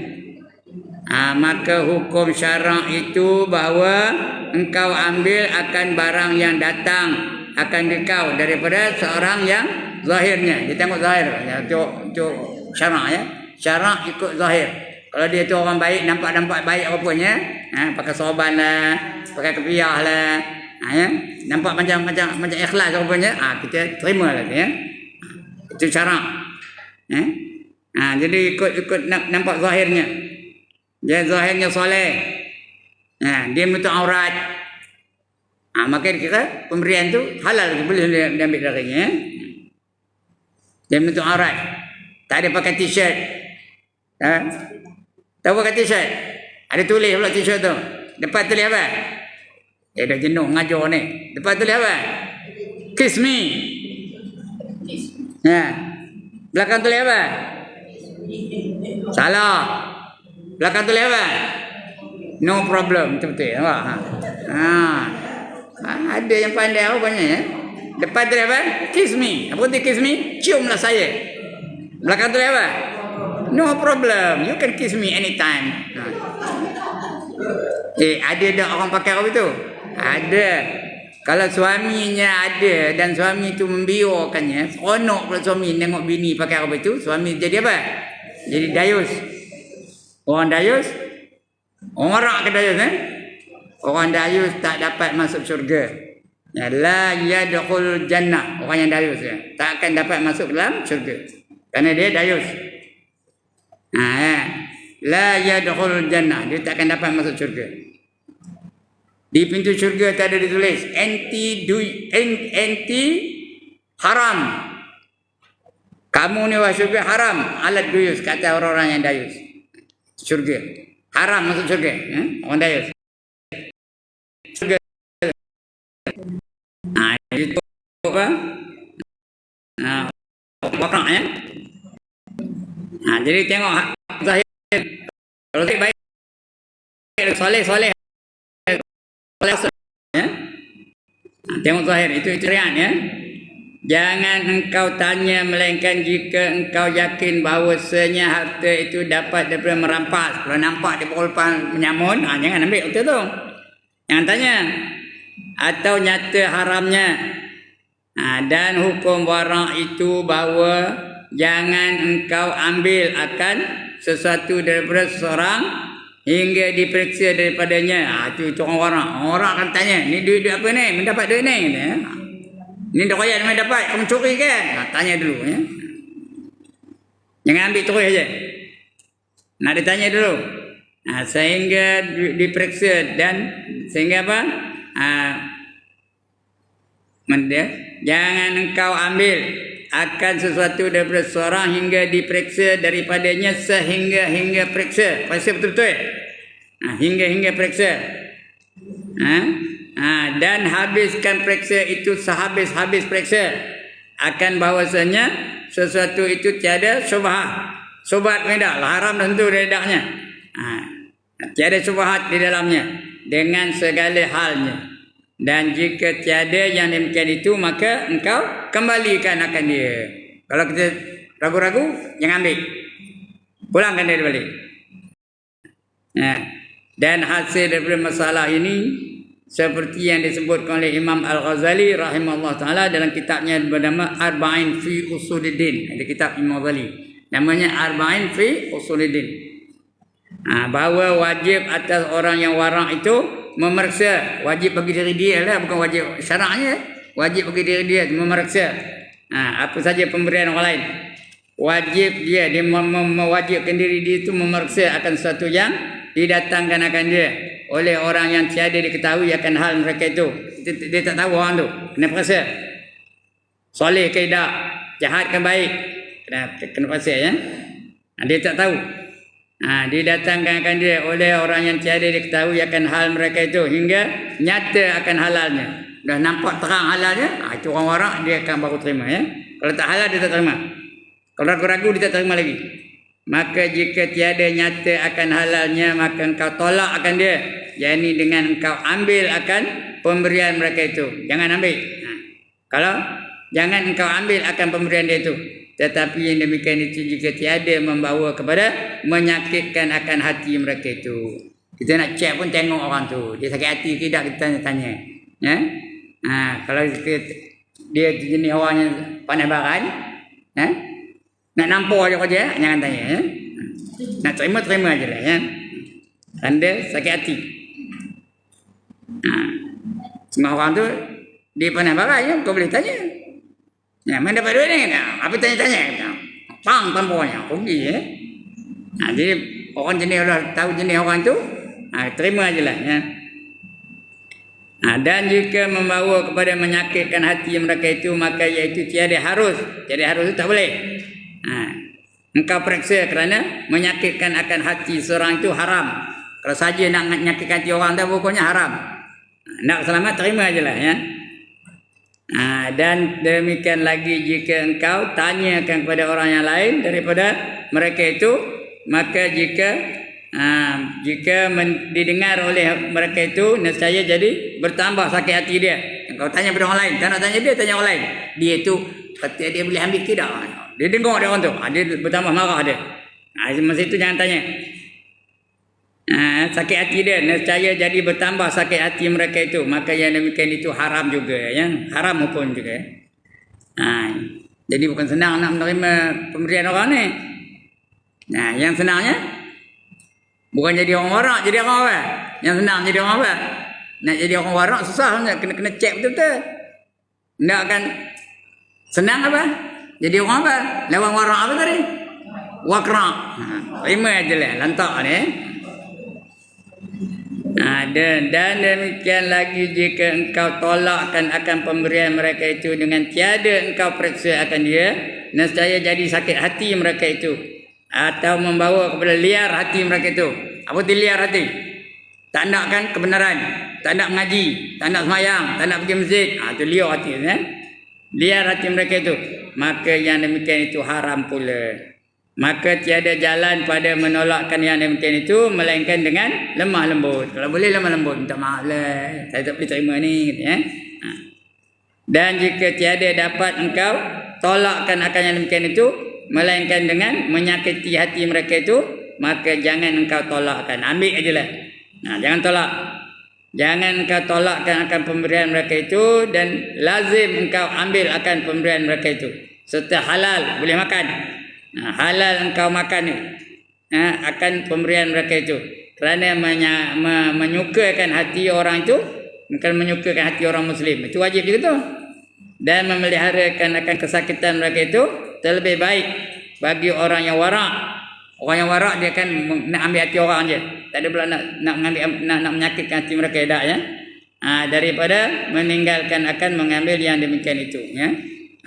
Speaker 1: Maka hukum syarak itu bahawa engkau ambil akan barang yang datang akan dikau daripada seorang yang zahirnya. Dia tengok zahir. Itu syarak Syarak ikut zahir. Kalau dia tu orang baik, nampak baik apapun pakai sorban lah, pakai kepiah lah, nampak macam ikhlas apapun kita terima lah itu syarak. Jadi ikut nampak zahirnya. Dia zahirnya soleh. Dia menutup aurat. Maka kira pemberian tu halal, boleh diambil darinya. Dia menutup aurat. Tak ada pakai t-shirt. Tahu pakai t-shirt? Ada tulis pula t-shirt tu. Depan tulis apa? Dia dah jenuh ngajar ni. Depan tulis apa? Kiss me. Belakang tulis apa? Salah. Belakang tulis apa? No problem. Betul-betul. Ada yang pandai banyak Depan tulis apa? Kiss me. Apa tu kiss me? Ciumlah saya. Belakang tulis apa? No problem. You can kiss me anytime. Ada tak orang pakai apa itu? Ada. Kalau suaminya ada dan suami itu membiarkannya, seronok pula suami tengok bini pakai apa itu, suami jadi apa? Jadi dayus. Orang dayus? Orang warak ke dayus Orang dayus tak dapat masuk syurga. La yadkhul jannah. Orang yang dayus tak akan dapat masuk dalam syurga. Kerana dia dayus. La yadkhul jannah. Dia tak akan dapat masuk syurga. Di pintu syurga tak ada ditulis anti haram. Kamu ni wahai syurga haram. Alat duyus, kata orang-orang yang dayus. Syurga haram masuk syurga. Orang dayus. Syurga. Itu apa? wakrak ya. Jadi tengok zahir. Kalau tak baik soleh ya. Tengok zahir itu rian ya. Jangan engkau tanya melainkan jika engkau yakin bahawasanya harta itu dapat daripada merampas. Kalau nampak dia berlepas menyamun, jangan ambil waktu tu. Jangan tanya. Atau nyata haramnya. Dan hukum warak itu bahawa jangan engkau ambil akan sesuatu daripada seseorang hingga diperiksa daripadanya. Itu orang warak. Orang akan tanya, ni duit apa ni? Mendapat duit ni? Ni dah kaya mana dapat? Kamu curi kan? Tanya dulu ya. Jangan ambil terus saja. Nak ditanya dulu. Sehingga diperiksa dan sehingga apa? Jangan engkau ambil akan sesuatu daripada seorang hingga diperiksa daripadanya hingga periksa. Periksa betul-betul. Hingga periksa. Dan habiskan periksa itu sehabis-habis periksa akan bahawasanya sesuatu itu tiada syubhat. Syubhat tidak lah, haram tentu redaknya. Tiada syubhat di dalamnya dengan segala halnya. Dan jika tiada yang demikian itu, maka engkau kembalikan akan dia. Kalau kita ragu-ragu, jangan ambil. Pulangkan dia balik. Dan hasil daripada masalah ini seperti yang disebutkan oleh Imam Al-Ghazali rahimahullah ta'ala dalam kitabnya bernama Arba'in fi Usuluddin. Ada kitab Imam Ghazali namanya Arba'in fi Usuluddin. Bahawa wajib atas orang yang warak itu memeriksa. Wajib bagi diri dia lah, bukan wajib syaraknya. Wajib bagi diri dia memeriksa apa saja pemberian orang lain. Wajib dia mewajibkan diri dia itu memeriksa akan sesuatu yang didatangkan akan dia oleh orang yang tiada diketahui akan hal mereka itu. Dia tak tahu orang tu. Kena periksa. Soleh ke tidak? Jahat ke baik? Kena periksa ya. Dia tak tahu. Didatangkan akan dia oleh orang yang tiada diketahui akan hal mereka itu hingga nyata akan halalnya. Dah nampak terang halalnya, itu orang warak dia akan baru terima ya. Kalau tak halal dia tak terima. Kalau ragu-ragu dia tak terima lagi. Maka jika tiada nyata akan halalnya, maka engkau tolak akan dia. Jadi dengan engkau ambil akan pemberian mereka itu. Jangan ambil. Kalau jangan engkau ambil akan pemberian dia itu. Tetapi yang demikian itu jika tiada membawa kepada menyakitkan akan hati mereka itu. Kita nak cek pun tengok orang tu. Dia sakit hati ke tidak, kita tanya. Ya? Kalau dia jenis orang yang pandai baran, ya? Nak nampak je, jangan tanya. Ya? Nak terima je lah. Ya? Tanda sakit hati. Semua orang tu dia pandai baran, ya? Kau boleh tanya. Ya, mana dapat duit ni? Apa tanya-tanya? Pang tampaknya. Pergi ya. Jadi orang jenis orang tahu jenis orang tu, terima je lah. Ya? Dan jika membawa kepada menyakitkan hati mereka itu, maka iaitu tiada harus. Tiada harus itu tak boleh. Engkau periksa kerana menyakitkan akan hati seorang itu haram. Kalau saja nak menyakitkan hati orang tu, pokoknya haram. Nak selamat, terima je lah. Ya? Dan demikian lagi jika engkau tanyakan kepada orang yang lain daripada mereka itu, maka jika didengar oleh mereka itu, nescaya jadi bertambah sakit hati dia. Engkau tanya kepada orang lain, tak nak tanya dia, tanya orang lain. Dia itu kata dia boleh ambil tidak. Dia dengar dia orang tu, dia bertambah marah dia. Masa itu jangan tanya. Sakit hati dia, nescaya jadi bertambah sakit hati mereka itu. Maka yang demikian itu haram juga, ya? Haram hukum juga. Jadi bukan senang nak menerima pemberian orang ni. Yang senangnya bukan jadi orang warak, jadi orang awal. Yang senang jadi orang awal. Nak jadi orang warak susah, kena cek betul-betul. Nak akan senang apa? Jadi orang awal. Lawan warak apa tadi? Wakrak. Terima aja lah, lantak ni. Dan demikian lagi jika engkau tolakkan akan pemberian mereka itu dengan tiada engkau periksa akan dia, nescaya jadi sakit hati mereka itu, atau membawa kepada liar hati mereka itu. Apa itu liar hati? Tak nak kan kebenaran, tak nak mengaji, tak nak semayang, tak nak pergi masjid. Itu liar hati. Liar hati mereka itu. maka yang demikian itu haram pula. Maka tiada jalan pada menolakkan yang demikian itu melainkan dengan lemah lembut. Kalau boleh lemah lembut, minta maaf lah, saya tak boleh terima ni, ya. Dan jika tiada dapat engkau tolakkan akan yang demikian itu melainkan dengan menyakiti hati mereka itu, maka jangan engkau tolakkan, ambil ajalah. Jangan tolak. Jangan engkau tolakkan akan pemberian mereka itu, dan lazim engkau ambil akan pemberian mereka itu. Serta halal, boleh makan. Halal engkau makan akan pemberian mereka itu. Kerana menyukakan hati orang itu, bukan menyukakan hati orang Muslim. Itu wajib juga tu. Dan memeliharakan akan kesakitan mereka itu terlebih baik bagi orang yang warak. Orang yang warak dia kan nak ambil hati orang je. Tak ada pula nak mengambil nak menyakitkan hati mereka dak, ya. Daripada meninggalkan akan mengambil yang demikian itu, ya.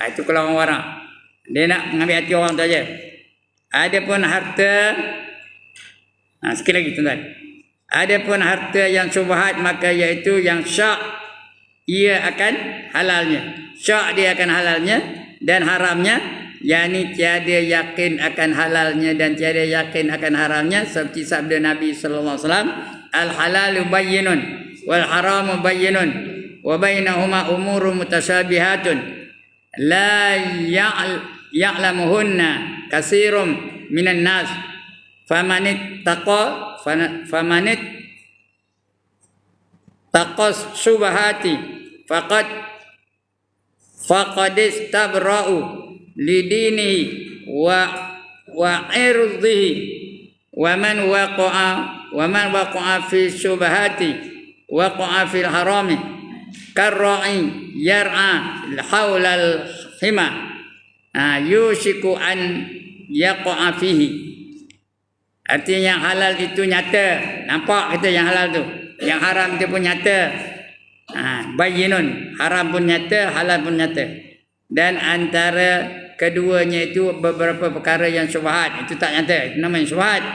Speaker 1: Itu kalau orang warak. Dia nak mengambil hati orang tu aja. Adapun harta, sekali lagi tuan-tuan. Adapun harta yang syubhat, maka iaitu yang syak, ia akan halalnya. Syak dia akan halalnya, dan haramnya, yakni tiada yakin akan halalnya dan tiada yakin akan haramnya, seperti sabda Nabi sallallahu alaihi wasallam, al halalu bayyinun wal haramu bayyinun wa bainahuma umurun mutasyabihatun la ya'lamuhunna katsirum minan nas famanit taqas syubhati faqad istabra'u lidinihi wa irdihi wa man waqa'a fi syubhati waqa'a fil harami karra'i yar'a haula al hima yushiku an yaqa'a fihi. Artinya yang halal itu nyata, nampak kita yang halal tu. Yang haram itu pun nyata. Bayyinun, haram pun nyata, halal pun nyata. Dan antara keduanya itu beberapa perkara yang syubhat, itu tak nyata, itu namanya syubhat,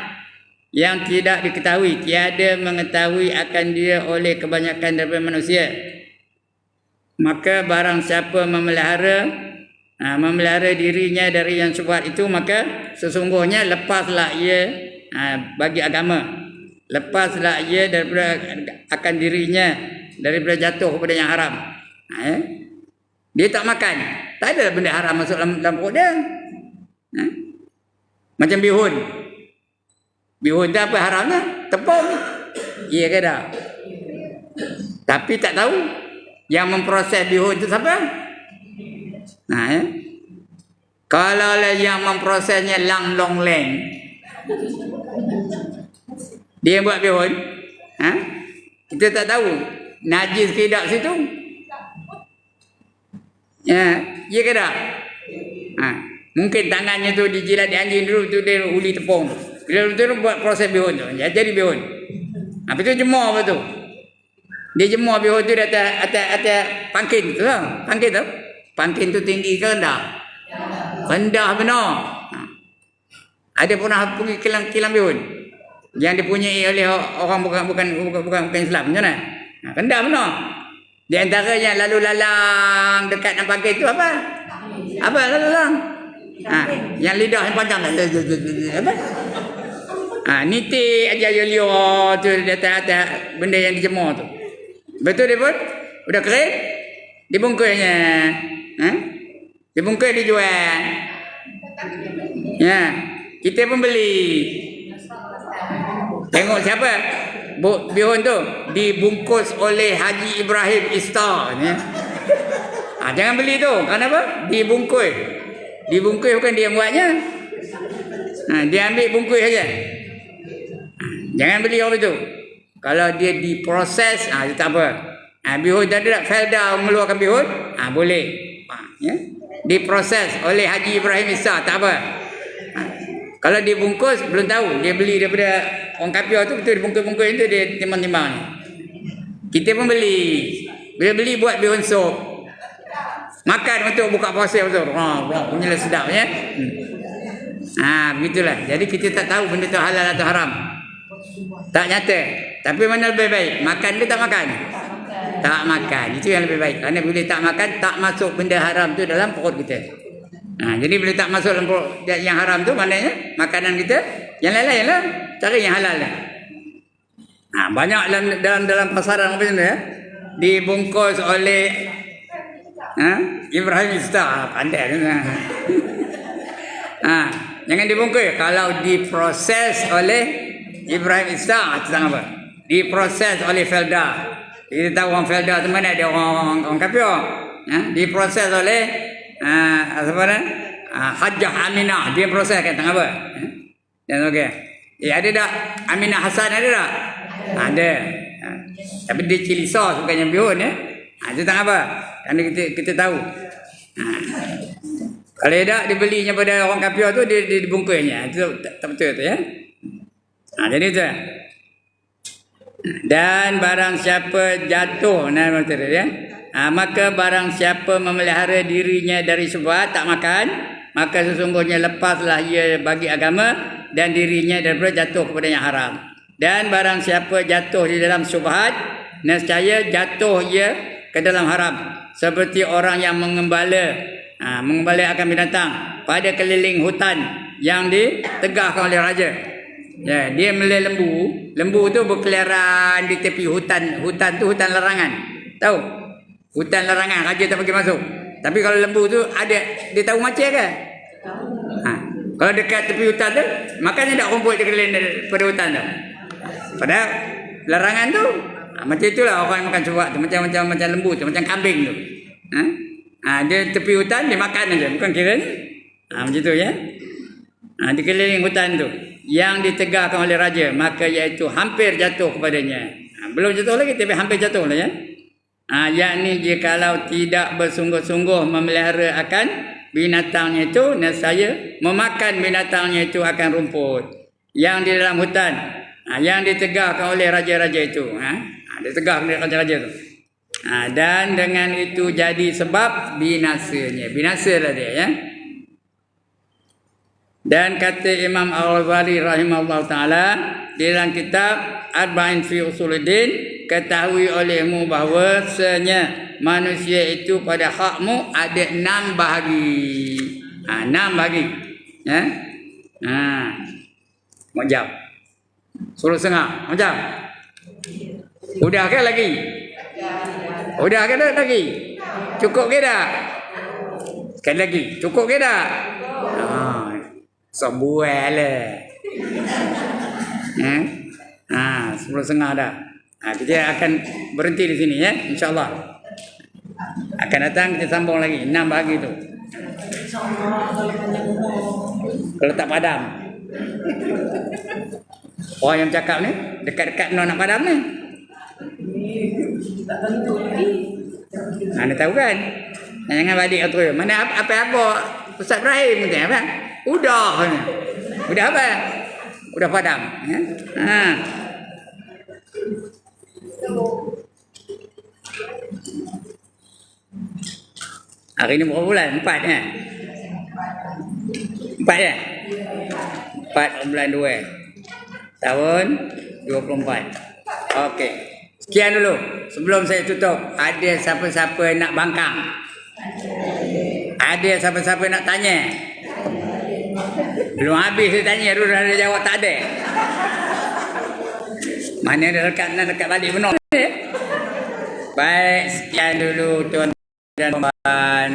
Speaker 1: yang tidak diketahui, tiada mengetahui akan dia oleh kebanyakan daripada manusia. Maka barang siapa memelihara dirinya dari yang syubhat itu, maka sesungguhnya lepaslah ia bagi agama, lepaslah ia daripada akan dirinya daripada jatuh kepada yang haram. Dia tak makan, tak ada benda haram masuk dalam perut dia. Macam bihun. Bihun tu apa haramnya? Tepung. Ya ke tak? Tapi tak tahu yang memproses bihun tu siapa? Kalau yang memprosesnya Lang Long Leng, dia buat bihun, kita tak tahu najis ke tak situ. Ya ke tak? Mungkin tangannya tu dijilat di anjing dulu tu, dia uli tepung. Bila tu buat proses bihun tu, jadi bihun. Habis tu jemur apa tu? Dia jemur bihun tu di atas pangkin tu lah. Pangkin tu. Pangkin tu tinggi ke rendah? Rendah benar. Ada pernah pergi kilang bihun yang dipunyai oleh orang bukan Islam, macam mana? Rendah benar. Di antaranya lalu lalang dekat dengan pangkin tu apa? Apa lalu lalang? Yang lidah yang panjang. Apa? Nitik aja liur tu di atas benda yang dijemur tu. Betul dia pun? Udah kering? Dibungkusnya. Dibungkus dijual. Ya, kita pun beli. Tengok siapa? Bihun tu dibungkus oleh Haji Ibrahim Istar, ya. Jangan beli tu. Kenapa? Dibungkus. Dibungkus bukan dia buatnya. Dia ambil bungkus saja. Jangan beli orang itu. Kalau dia diproses, dia tak apa. Bihun tadi tak Felda mengeluarkan bihun, boleh. Ya. Diproses oleh Haji Ibrahim Istar, tak apa. Kalau dibungkus belum tahu, dia beli daripada orang Kapia tu, betul dibungkus-bungkus itu dia timbang-timbang. Kita pun beli. Bila beli buat bihun sup. Makan untuk buka puasa betul. Punya sedap, ya. Begitulah. Jadi kita tak tahu benda tu halal atau haram. Tak nyata. Tapi mana lebih baik? Makan ke tak makan? Tak makan. Itu yang lebih baik. Kerana bila tak makan, tak masuk benda haram tu dalam perut kita. Jadi bila tak masuk dalam yang haram tu, maknanya makanan kita yang lain-lain lah, cari yang halal lah. Banyak dalam pasaran macam tu ya, dibungkus oleh Ibrahim Iftah, pandai tu. Jangan dibungkus. Kalau diproses oleh Ibrahim Iftah, itu tak apa. Diproses oleh Felda. Kita tahu orang Felda tu mana, dia orang kafir. Diproses oleh Hajjah Aminah, dia proses kan, tak apa. Dan okey. Ada tak Aminah Hasan, ada tak? Ada. Tapi dia cili sos, bukannya bihun ya. Itu tak apa. Kerana kita tahu. Kalau tak dibelinya pada orang kafir tu, dia dibungkusnya. Itu tak betul tu ya. Jadi tu. Dan barang siapa jatuh, ya. Maka barang siapa memelihara dirinya dari syubhat, tak makan, maka sesungguhnya lepaslah ia bagi agama dan dirinya daripada jatuh kepada yang haram. Dan barang siapa jatuh di dalam syubhat, nescaya jatuh ia ke dalam haram, seperti orang yang mengembala akan binatang pada keliling hutan yang ditegahkan oleh raja. Ya, dia melih lembu tu berkeliaran di tepi hutan tu hutan larangan. Tahu? Hutan larangan, raja tak bagi masuk. Tapi kalau lembu tu ada, dia tahu macam ke? Kalau dekat tepi hutan tu, makanya tak rumput dia keliling pada hutan tu. Padahal larangan tu, macam itulah orang makan syubhat tu, macam lembu tu, macam kambing tu. Dia tepi hutan, dia makan aja, bukan kira ni. Macam tu ya. Di keliling hutan tu yang ditegahkan oleh raja, maka iaitu hampir jatuh kepadanya. Belum jatuh lagi, tapi hampir jatuh lah ya. Yakni jikalau tidak bersungguh-sungguh memelihara akan binatangnya itu, nescaya memakan binatangnya itu akan rumput yang di dalam hutan, yang ditegahkan oleh raja-raja itu. Ditegahkan oleh raja-raja itu. Dan dengan itu jadi sebab binasanya. Binasalah dia ya. Dan kata Imam Al-Ghazali rahimahullah ta'ala dalam kitab Arba'in fi Usuluddin, ketahui olehmu bahawasanya manusia itu pada hakmu ada 6 bahagi. 6 bahagi. Ya. Macam 10.5 macam. Udah ke lagi? Udah ke lagi? Cukup ke dah? Sekali lagi. Cukup ke dah? Sebuah lah. 10.5 dah. Kita akan berhenti di sini ya, insya-Allah. Akan datang kita sambung lagi 6 bahagi tu. Kalau tak padam. Orang yang cakap ni dekat-dekat nak padam ni. Anda tahu kan? Jangan balik tu. Mana apa Ustaz Ibrahim kata apa? Udah apa? Udah padam ya? Hari ni berapa bulan? 4 ya? 4 ya? 4 bulan 2 tahun 24. Okey. Sekian dulu. Sebelum saya tutup, ada siapa-siapa nak bangkang? Ada siapa-siapa nak tanya? Belum habis saya tanya, dah ada jawab tak ada. Mana ada dekat balik benar. Baik, sekian dulu tuan dan puan.